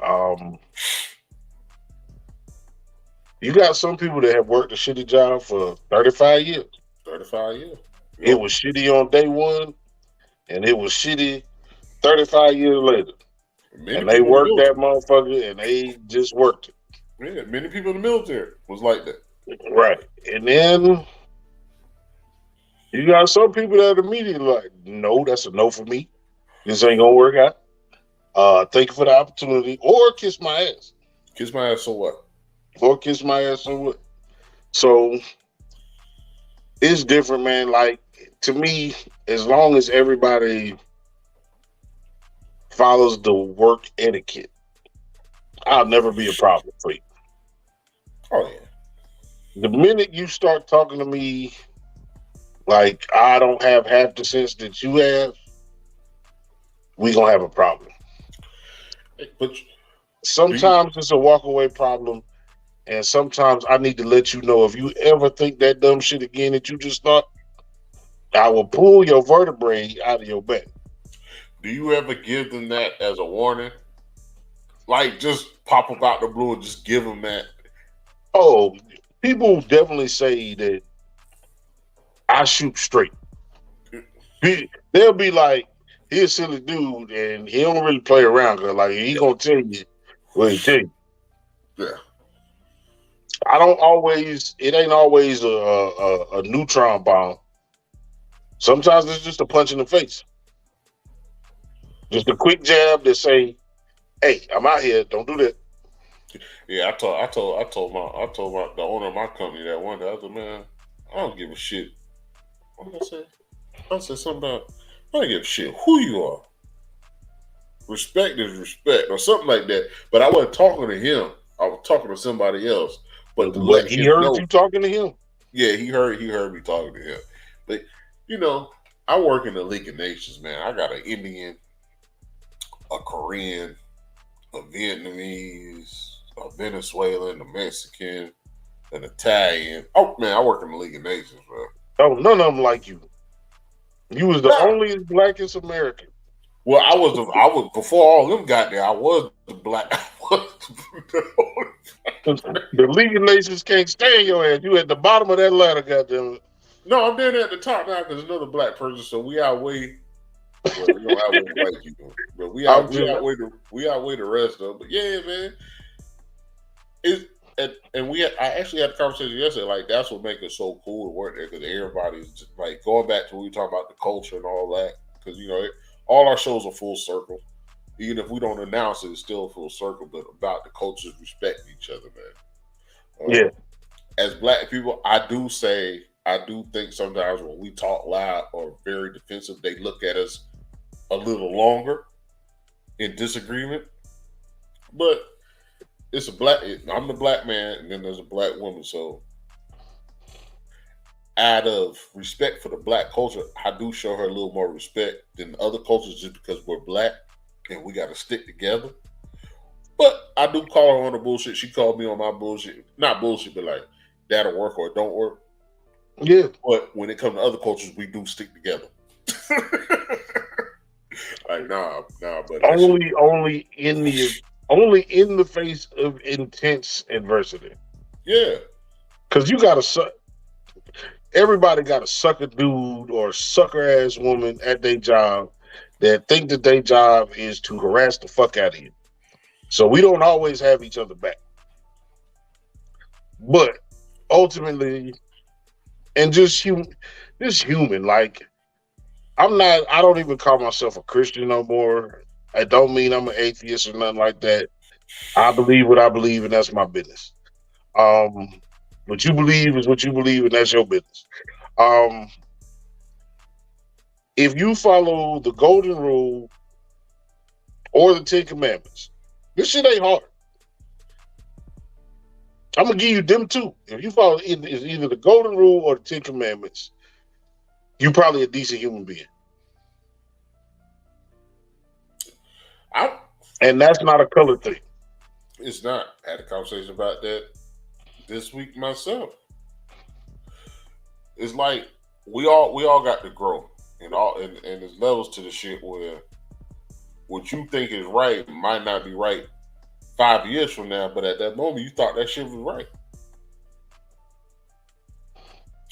You got some people that have worked a shitty job for 35 years. 35 years. It Yep. was shitty on day one, and it was shitty 35 years later. Many And they people in the worked that military. motherfucker, and they just worked it. Yeah, many people in the military was like that. Right. And then you got some people that immediately like, no, that's a no for me. This ain't gonna work out. Thank you for the opportunity. Or kiss my ass. Kiss my ass, so what? Or kiss my ass or what. So it's different, man. Like, to me, as long as everybody follows the work etiquette, I'll never be a problem for you. Oh yeah. The minute you start talking to me like I don't have half the sense that you have, we gonna have a problem. But Sometimes it's a walk away problem, and sometimes I need to let you know if you ever think that dumb shit again that you just thought, I will pull your vertebrae out of your back. do you ever give them that as a warning? Like, just pop up out the blue and just give them that? Oh, people definitely say that I shoot straight. They'll be like, he's a silly dude, and he don't really play around. Cause like he gonna tell you what he tell you. Yeah. I don't always. It ain't always a neutron bomb. Sometimes it's just a punch in the face, just a quick jab that say, "Hey, I'm out here. Don't do that." Yeah, I told the owner of my company that one day. I said, man, I don't give a shit. What did I say? I said something about, I don't give a shit who you are. Respect is respect, or something like that. But I wasn't talking to him. I was talking to somebody else. But to But let he him heard know, you talking to him. yeah, he heard me talking to him. But you know, I work in the League of Nations, man. I got an Indian, a Korean, a Vietnamese, a Venezuelan, a Mexican, an Italian. Oh man, I work in the League of Nations, bro. Oh, none of them like you. You was the Nah. only blackest American. Well, I was before all them got there. I was the black. I was The League of Nations can't stand your ass. You at the bottom of that ladder, goddamn it. No, I'm down there at the top now because another black person. So we outweigh. Well, we don't outweigh white people, but we outweigh the rest of them. But yeah, man, I actually had a conversation yesterday. Like that's what makes it so cool to work there because everybody's just like going back to what we talking about the culture and all that. Because all our shows are full circle. Even if we don't announce it, it's still a full circle. But about the cultures respecting each other, man. Yeah. As black people, I do think sometimes when we talk loud or very defensive, they look at us a little longer in disagreement. But I'm the black man, and then there's a black woman. So out of respect for the black culture, I do show her a little more respect than other cultures just because we're black and we got to stick together. But I do call her on the bullshit. She called me on my bullshit. Not bullshit, but like, that'll work or it don't work. Yeah. But when it comes to other cultures, we do stick together. Like, nah, but Only in the face of intense adversity. Yeah. Because everybody got a sucker dude or sucker ass woman at their job that think that their job is to harass the fuck out of you. So we don't always have each other back. But ultimately, and just human, like I don't even call myself a Christian no more. I don't mean I'm an atheist or nothing like that. I believe what I believe, and that's my business. What you believe is what you believe, and that's your business. If you follow the golden rule or the 10 commandments, this shit ain't hard. I'm gonna give you them too. If you follow either the golden rule or the 10 commandments, you're probably a decent human being. And that's not a color thing. It's not. I had a conversation about that this week myself. It's like we all got to grow, and there's levels to the shit where what you think is right might not be right 5 years from now, but at that moment you thought that shit was right.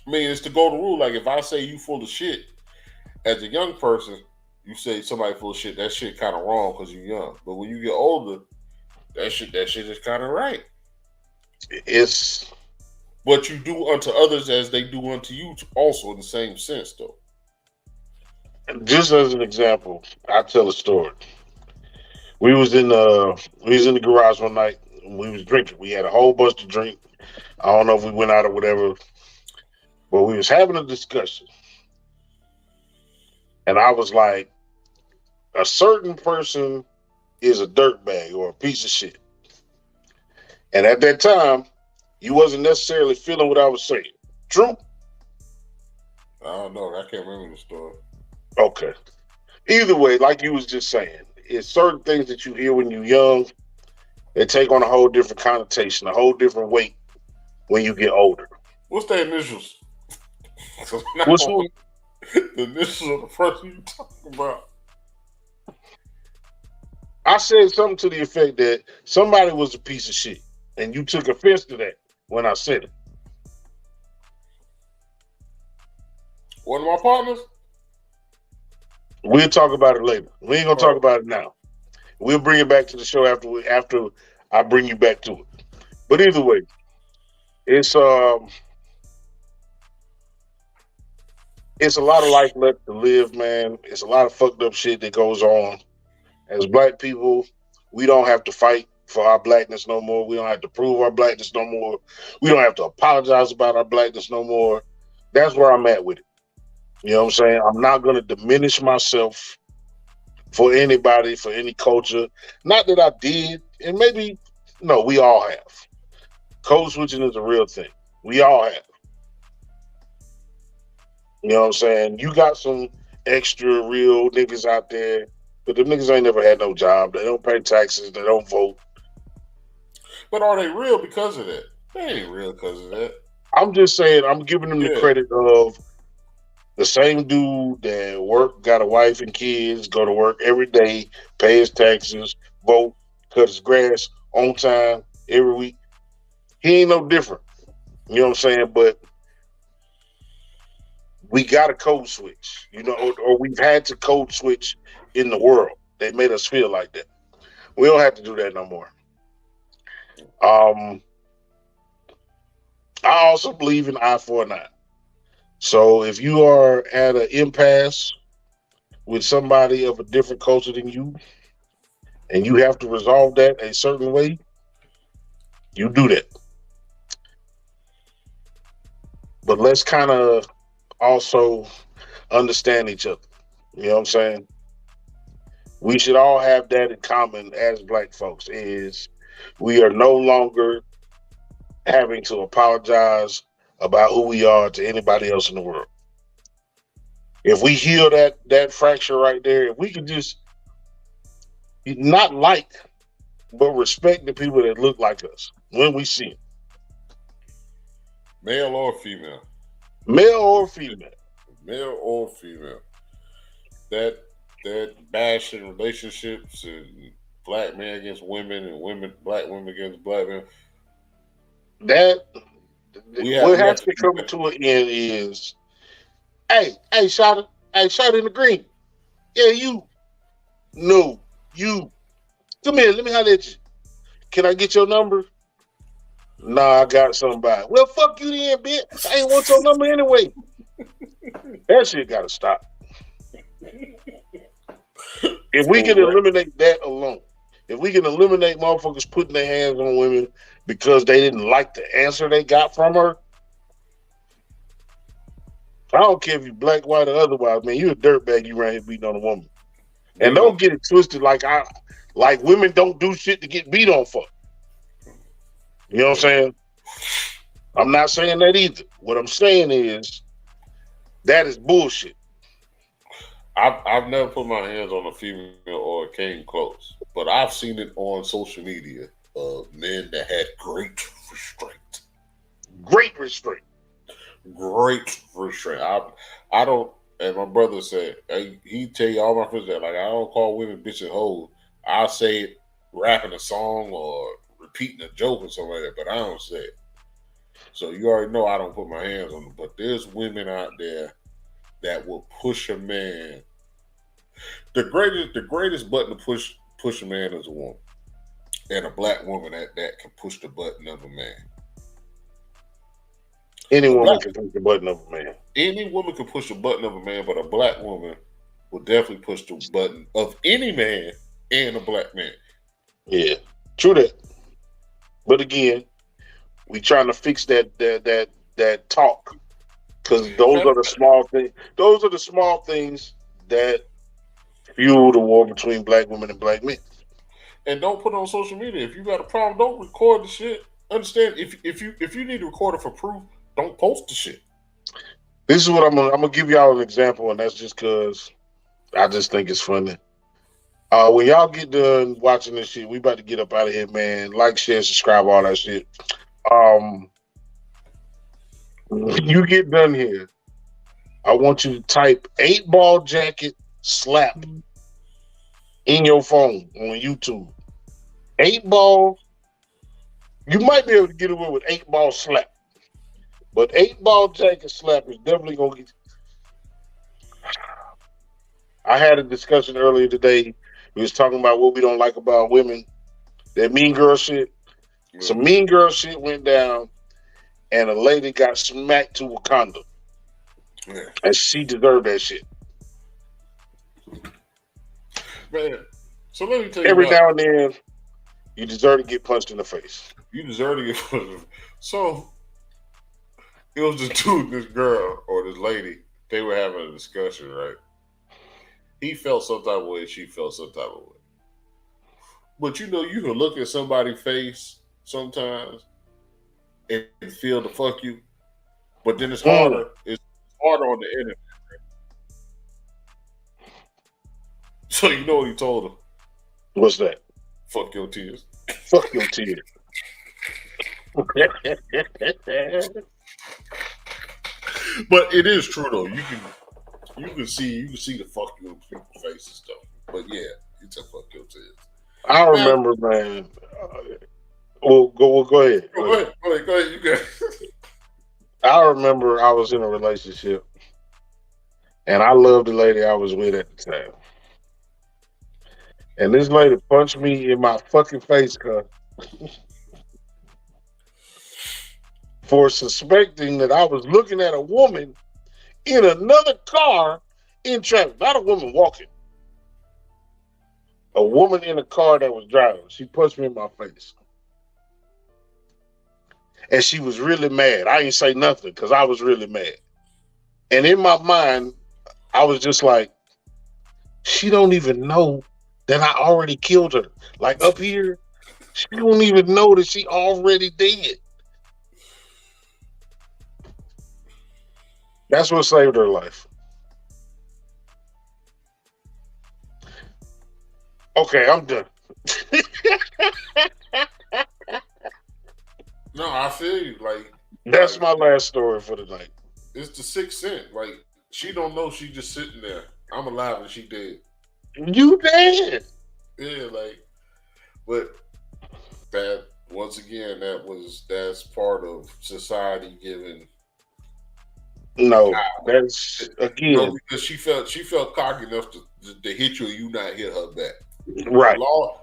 I mean, it's the golden rule. Like if I say you full of shit as a young person, you say somebody full of shit. That shit kind of wrong because you're young. But when you get older, that shit is kind of right. It's But you do unto others as they do unto you, also in the same sense, though. just as an example. I tell a story. We was in the garage one night. We was drinking. We had a whole bunch to drink. I don't know if we went out or whatever, but we was having a discussion, and I was like, a certain person is a dirtbag or a piece of shit. And at that time, you wasn't necessarily feeling what I was saying. True? I don't know. I can't remember the story. Okay. Either way, like you was just saying, it's certain things that you hear when you're young that take on a whole different connotation, a whole different weight when you get older. What's the initials? What's who? The initials of the person you talking about? I said something to the effect that somebody was a piece of shit, and you took offense to that when I said it. One of my partners? We'll talk about it later. We ain't gonna talk about it now. We'll bring it back to the show after I bring you back to it. But either way, it's a lot of life left to live, man. It's a lot of fucked up shit that goes on. As black people, we don't have to fight for our blackness no more. We don't have to prove our blackness no more. We don't have to apologize about our blackness no more. That's where I'm at with it. You know what I'm saying? I'm not going to diminish myself for anybody, for any culture. Not that I did, and maybe, no, we all have. Code switching is a real thing. We all have. You know what I'm saying? You got some extra real niggas out there, but the niggas ain't never had no job. They don't pay taxes. They don't vote. But are they real because of that? They ain't real because of that. I'm just saying, I'm giving them the credit of the same dude that work, got a wife and kids, go to work every day, pay his taxes, vote, cut his grass on time every week. He ain't no different. You know what I'm saying? But we got a code switch, you know, or we've had to code switch in the world. They made us feel like that. We don't have to do that no more. I also believe in eye for an eye. So if you are at an impasse with somebody of a different culture than you, and you have to resolve that a certain way, you do that. But let's kind of also understand each other. You know what I'm saying? We should all have that in common as black folks, is we are no longer having to apologize about who we are to anybody else in the world. If we heal that fracture right there, if we can just not like, but respect the people that look like us when we see them. Male or female. Male or female. Male or female. That bashing relationships and black men against women and black women against black men. That what has to come to an end is, hey, shot in the green. Yeah, you. No, you. Come here, let me holler at you. Can I get your number? Nah, I got somebody. Well, fuck you then, bitch. I ain't want your number anyway. That shit gotta stop. If we can eliminate that alone, if we can eliminate motherfuckers putting their hands on women because they didn't like the answer they got from her, I don't care if you black, white, or otherwise, man, you a dirtbag, you around here beating on a woman. And don't get it twisted like women don't do shit to get beat on for. You know what I'm saying? I'm not saying that either. What I'm saying is that is bullshit. I've never put my hands on a female or came close, but I've seen it on social media of men that had great restraint. Great restraint. Great restraint. I don't, and my brother said, he tell you all my friends that, like, I don't call women bitch and hoes. I'll say it rapping a song or repeating a joke or something like that, but I don't say it. So you already know I don't put my hands on them. But there's women out there that will push a man. The greatest button to push a man is a woman. And a black woman that can push the button of a man. Any woman can push the button of a man. Any woman can push the button of a man, but a black woman will definitely push the button of any man and a black man. Yeah, true that. But again, we trying to fix that talk, because those are the small things. Those are the small things that fuel the war between black women and black men. And don't put it on social media. If you got a problem, don't record the shit. Understand? If you need to record it for proof, don't post the shit. This is what I'm gonna give y'all an example, and that's just because I just think it's funny. When y'all get done watching this shit, we about to get up out of here, man. Like, share, subscribe, all that shit. When you get done here, I want you to type 8-ball jacket slap in your phone on YouTube. 8-ball. You might be able to get away with 8-ball slap, but 8-ball jacket slap is definitely gonna get. I had a discussion earlier today. We was talking about what we don't like about women. That mean girl shit. Yeah. Some mean girl shit went down, and a lady got smacked to a condom. Yeah. And she deserved that shit. Man, so let me tell you. Every now and then, you deserve to get punched in the face. You deserve to get punched. So it was this dude, this girl, or this lady. They were having a discussion, right? He felt some type of way, she felt some type of way. But you know, you can look at somebody's face sometimes and feel the fuck you. But then it's harder. It's harder on the internet. Right? So you know what he told her? What's that? Fuck your tears. Fuck your tears. But it is true though. You can see the fuck you in people's faces though. But yeah, it's a fuck your tears. I remember, man. Go ahead. Go ahead. You got it. I remember I was in a relationship, and I loved the lady I was with at the time. And this lady punched me in my fucking face, cuz, for suspecting that I was looking at a woman in another car in traffic. Not a woman walking. A woman in a car that was driving. She punched me in my face. And she was really mad. I didn't say nothing because I was really mad. And in my mind, I was just like, she don't even know that I already killed her. Like up here, she don't even know that she already dead. That's what saved her life. Okay, I'm done. No, I feel you. Like that's my last story for the night. It's the sixth sense. Like she don't know she just sitting there. I'm alive and she dead. You dead. Yeah, like, but that once again, that's part of society giving. No, that's again. No, because she felt cocky enough to hit you and you not hit her back. Right.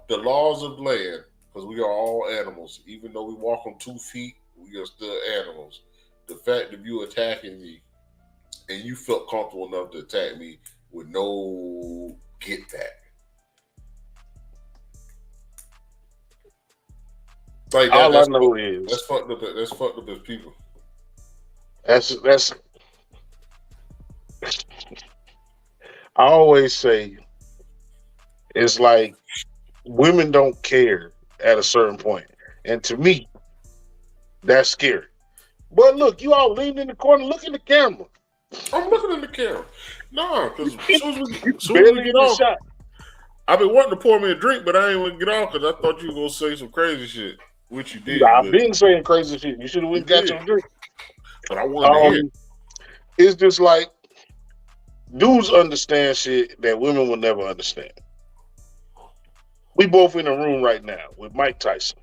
The laws of land, because we are all animals. Even though we walk on 2 feet, we are still animals. The fact that you attacking me and you felt comfortable enough to attack me with no get back. Like that, all I know is that's fucked up. That's fucked up as people. That's. I always say it's like women don't care at a certain point, and to me, that's scary. But look, you all leaned in the corner. Look in the camera. I'm looking in the camera. No, because as soon as we get off, I've been wanting to pour me a drink, but I ain't want to get off because I thought you were gonna say some crazy shit, which you did. I've been saying crazy shit. You should have went and got your drink. But I wanted to hear. It's just like dudes understand shit that women will never understand. We both in a room right now with Mike Tyson.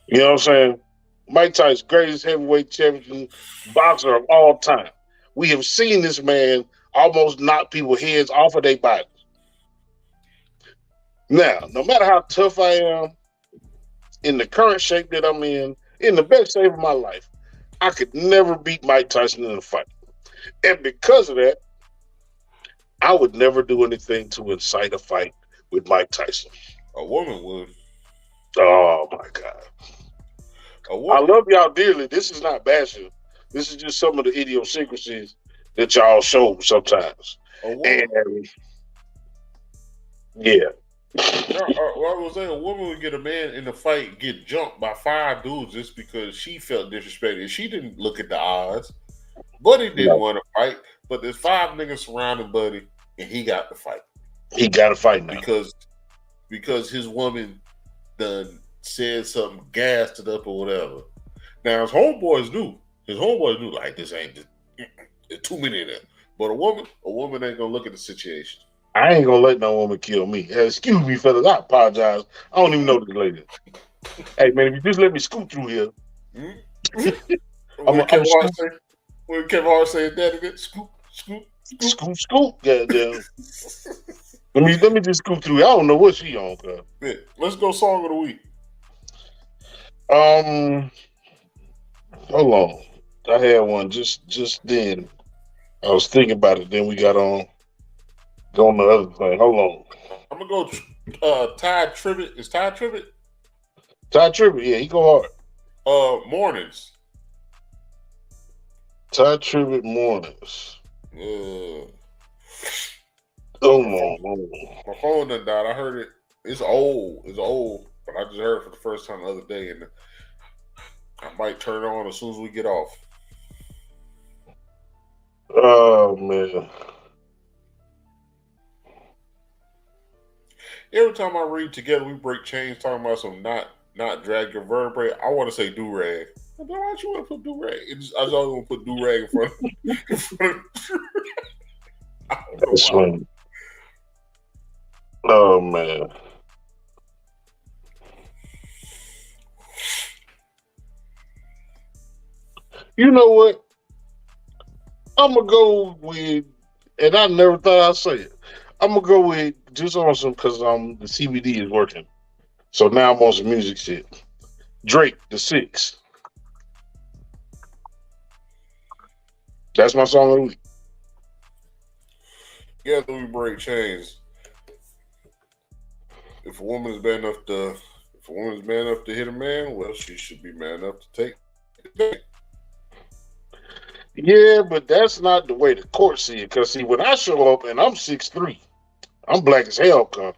You know what I'm saying? Mike Tyson, greatest heavyweight champion boxer of all time. We have seen this man almost knock people's heads off of their bodies. Now, no matter how tough I am, in the current shape that I'm in the best shape of my life, I could never beat Mike Tyson in a fight. And because of that, I would never do anything to incite a fight with Mike Tyson. A woman would. Oh my God. I love y'all dearly. This is not bashing. This is just some of the idiosyncrasies that y'all show sometimes. And yeah. I was saying, a woman would get a man in a fight, get jumped by 5 dudes just because she felt disrespected. She didn't look at the odds. Buddy didn't want to fight, but there's 5 niggas surrounding Buddy, and he got to fight. He got to fight now because his woman done said something, gassed it up or whatever. Now his homeboys knew. Like, this ain't just, there's too many in there. But a woman ain't gonna look at the situation. I ain't gonna let no woman kill me. Excuse me, fellas. I apologize. I don't even know this lady. Hey, man, if you just let me scoot through here. What Kevin Hart said, Daddy, scoot. Goddamn. let me just scoot through here. I don't know what she on, cuz. Yeah. Let's go song of the week. Hold on. I had one just then. I was thinking about it. Then we got on the other thing. Hold on. I'm gonna go. Ty Tribbett. Is Ty Tribbett? Ty Tribbett. Yeah, he go hard. Mornings. Ty Tribbett Mornings. Hold on. My phone done died. I heard it. It's old, but I just heard it for the first time the other day, and I might turn it on as soon as we get off. Oh man! Every time I read Together We Break Chains, talking about some not drag your vertebrae, I want to say do rag. Why don't you want to put do rag? I just always want to put do rag in front of. That's funny. Oh man! You know what? I'm gonna go with, and I never thought I'd say it. I'm gonna go with just on some because the CBD is working. So now I'm on some music shit. Drake, The 6. That's my song of the week. Together we break chains. If a woman is man enough to hit a man, well, she should be man enough to take it. Yeah, but that's not the way the court see it. Because, see, when I show up and I'm 6'3", I'm black as hell, cuz.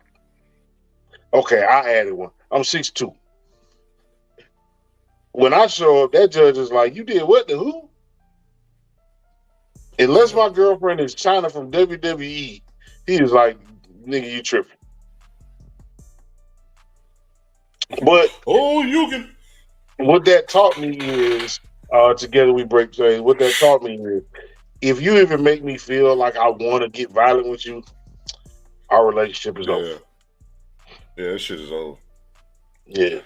Okay, I added one. I'm 6'2". When I show up, that judge is like, you did what, the who? Unless my girlfriend is China from WWE, he is like, nigga, you tripping. But you can. What that taught me is, Together We Break Chains, what that taught me is, if you even make me feel like I want to get violent with you, our relationship is over. Yeah, that shit is over. Yeah.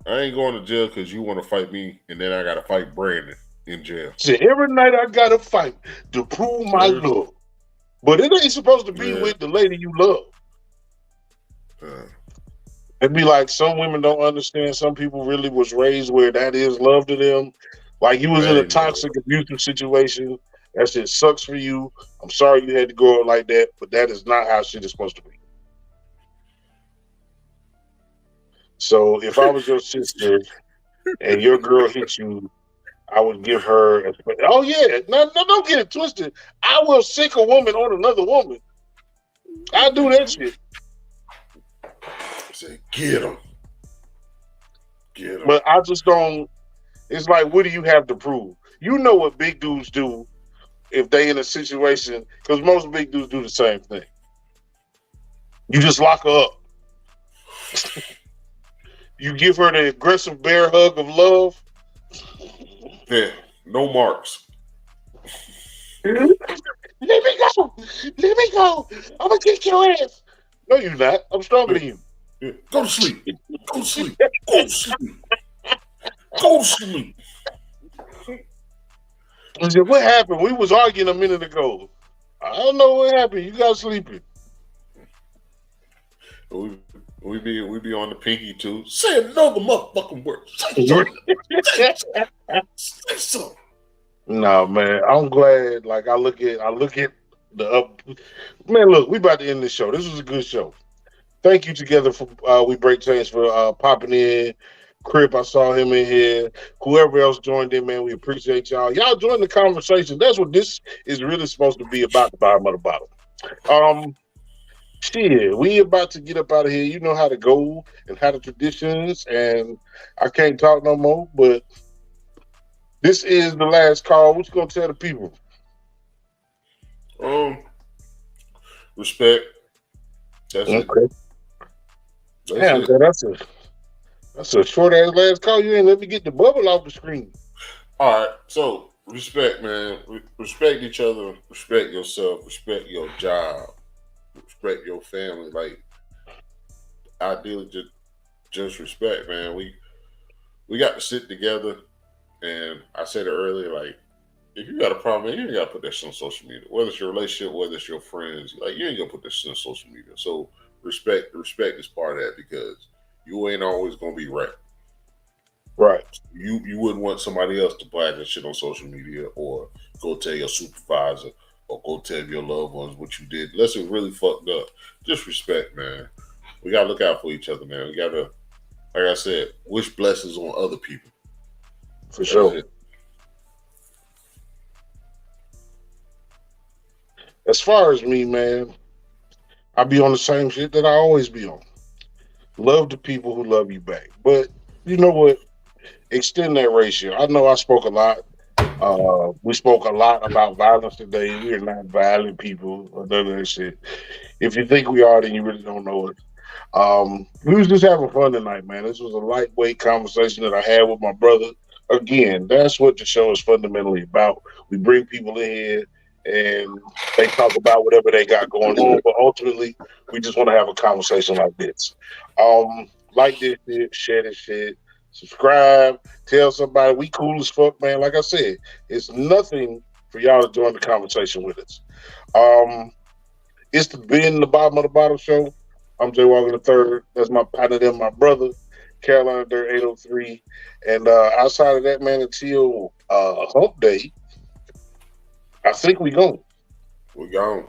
I ain't going to jail because you want to fight me, and then I got to fight Brandon in jail. See, every night I got to fight to prove my love. But it ain't supposed to be with the lady you love. It'd be like some women don't understand. Some people really was raised where that is love to them. Like you was in a toxic, abusive situation. That shit sucks for you. I'm sorry you had to grow up like that, but that is not how shit is supposed to be. So if I was your sister and your girl hit you, I would give her. Oh yeah, no, don't get it twisted. I will sick a woman on another woman. I do that shit. Say, get him. But I just don't. It's like, what do you have to prove? You know what big dudes do if they in a situation, because most big dudes do the same thing. You just lock her up. You give her the aggressive bear hug of love. Yeah, no marks. Let me go. I'm gonna kick your ass. No, you're not. I'm stronger than you. Yeah. Go to sleep. Go to sleep. I said, what happened? We was arguing a minute ago. I don't know what happened. You got sleeping. We be on the pinky too. Say another motherfucking word. Say something. Say something. No, man. I'm glad. Like I look at the up. Man, look, we about to end this show. This was a good show. Thank you together for We Break Chains for popping in. Crip, I saw him in here. Whoever else joined in, man, we appreciate y'all. Y'all join the conversation. That's what this is really supposed to be about, the bottom of the bottle. Shit, we about to get up out of here. You know how to go and how the traditions, and I can't talk no more, but this is the last call. What you gonna tell the people? Respect. That's it. Damn, that's a short ass last call. You ain't let me get the bubble off the screen. All right, so respect, man. Respect each other. Respect yourself. Respect your job. Respect your family. Like, ideally, just respect, man. We got to sit together, and I said it earlier. Like, if you got a problem, you ain't got to put that shit on social media. Whether it's your relationship, whether it's your friends, like, you ain't gonna put that shit on social media. So respect is part of that, because you ain't always gonna be right. Right. You wouldn't want somebody else to buy that shit on social media, or go tell your supervisor, or go tell your loved ones what you did. Unless it really fucked up. Just respect, man. We gotta look out for each other, man. We gotta, like I said, wish blessings on other people. For sure. As far as me, man, I be on the same shit that I always be on. Love the people who love you back. But you know what? Extend that ratio. I know I spoke a lot. We spoke a lot about violence today. We are not violent people or none of that shit. If you think we are, then you really don't know it. We was just having fun tonight, man. This was a lightweight conversation that I had with my brother. Again, that's what the show is fundamentally about. We bring people in here and they talk about whatever they got going on, but ultimately, we just want to have a conversation like this. Like this shit, share this shit, subscribe, tell somebody. We cool as fuck, man. Like I said, it's nothing for y'all to join the conversation with us. It's the Ben, the bottom of the bottle show. I'm Jay Walker the third. That's my partner, then my brother, Carolina Dirt 803. And outside of that, man, until Hump Day, I think we gone. We gone.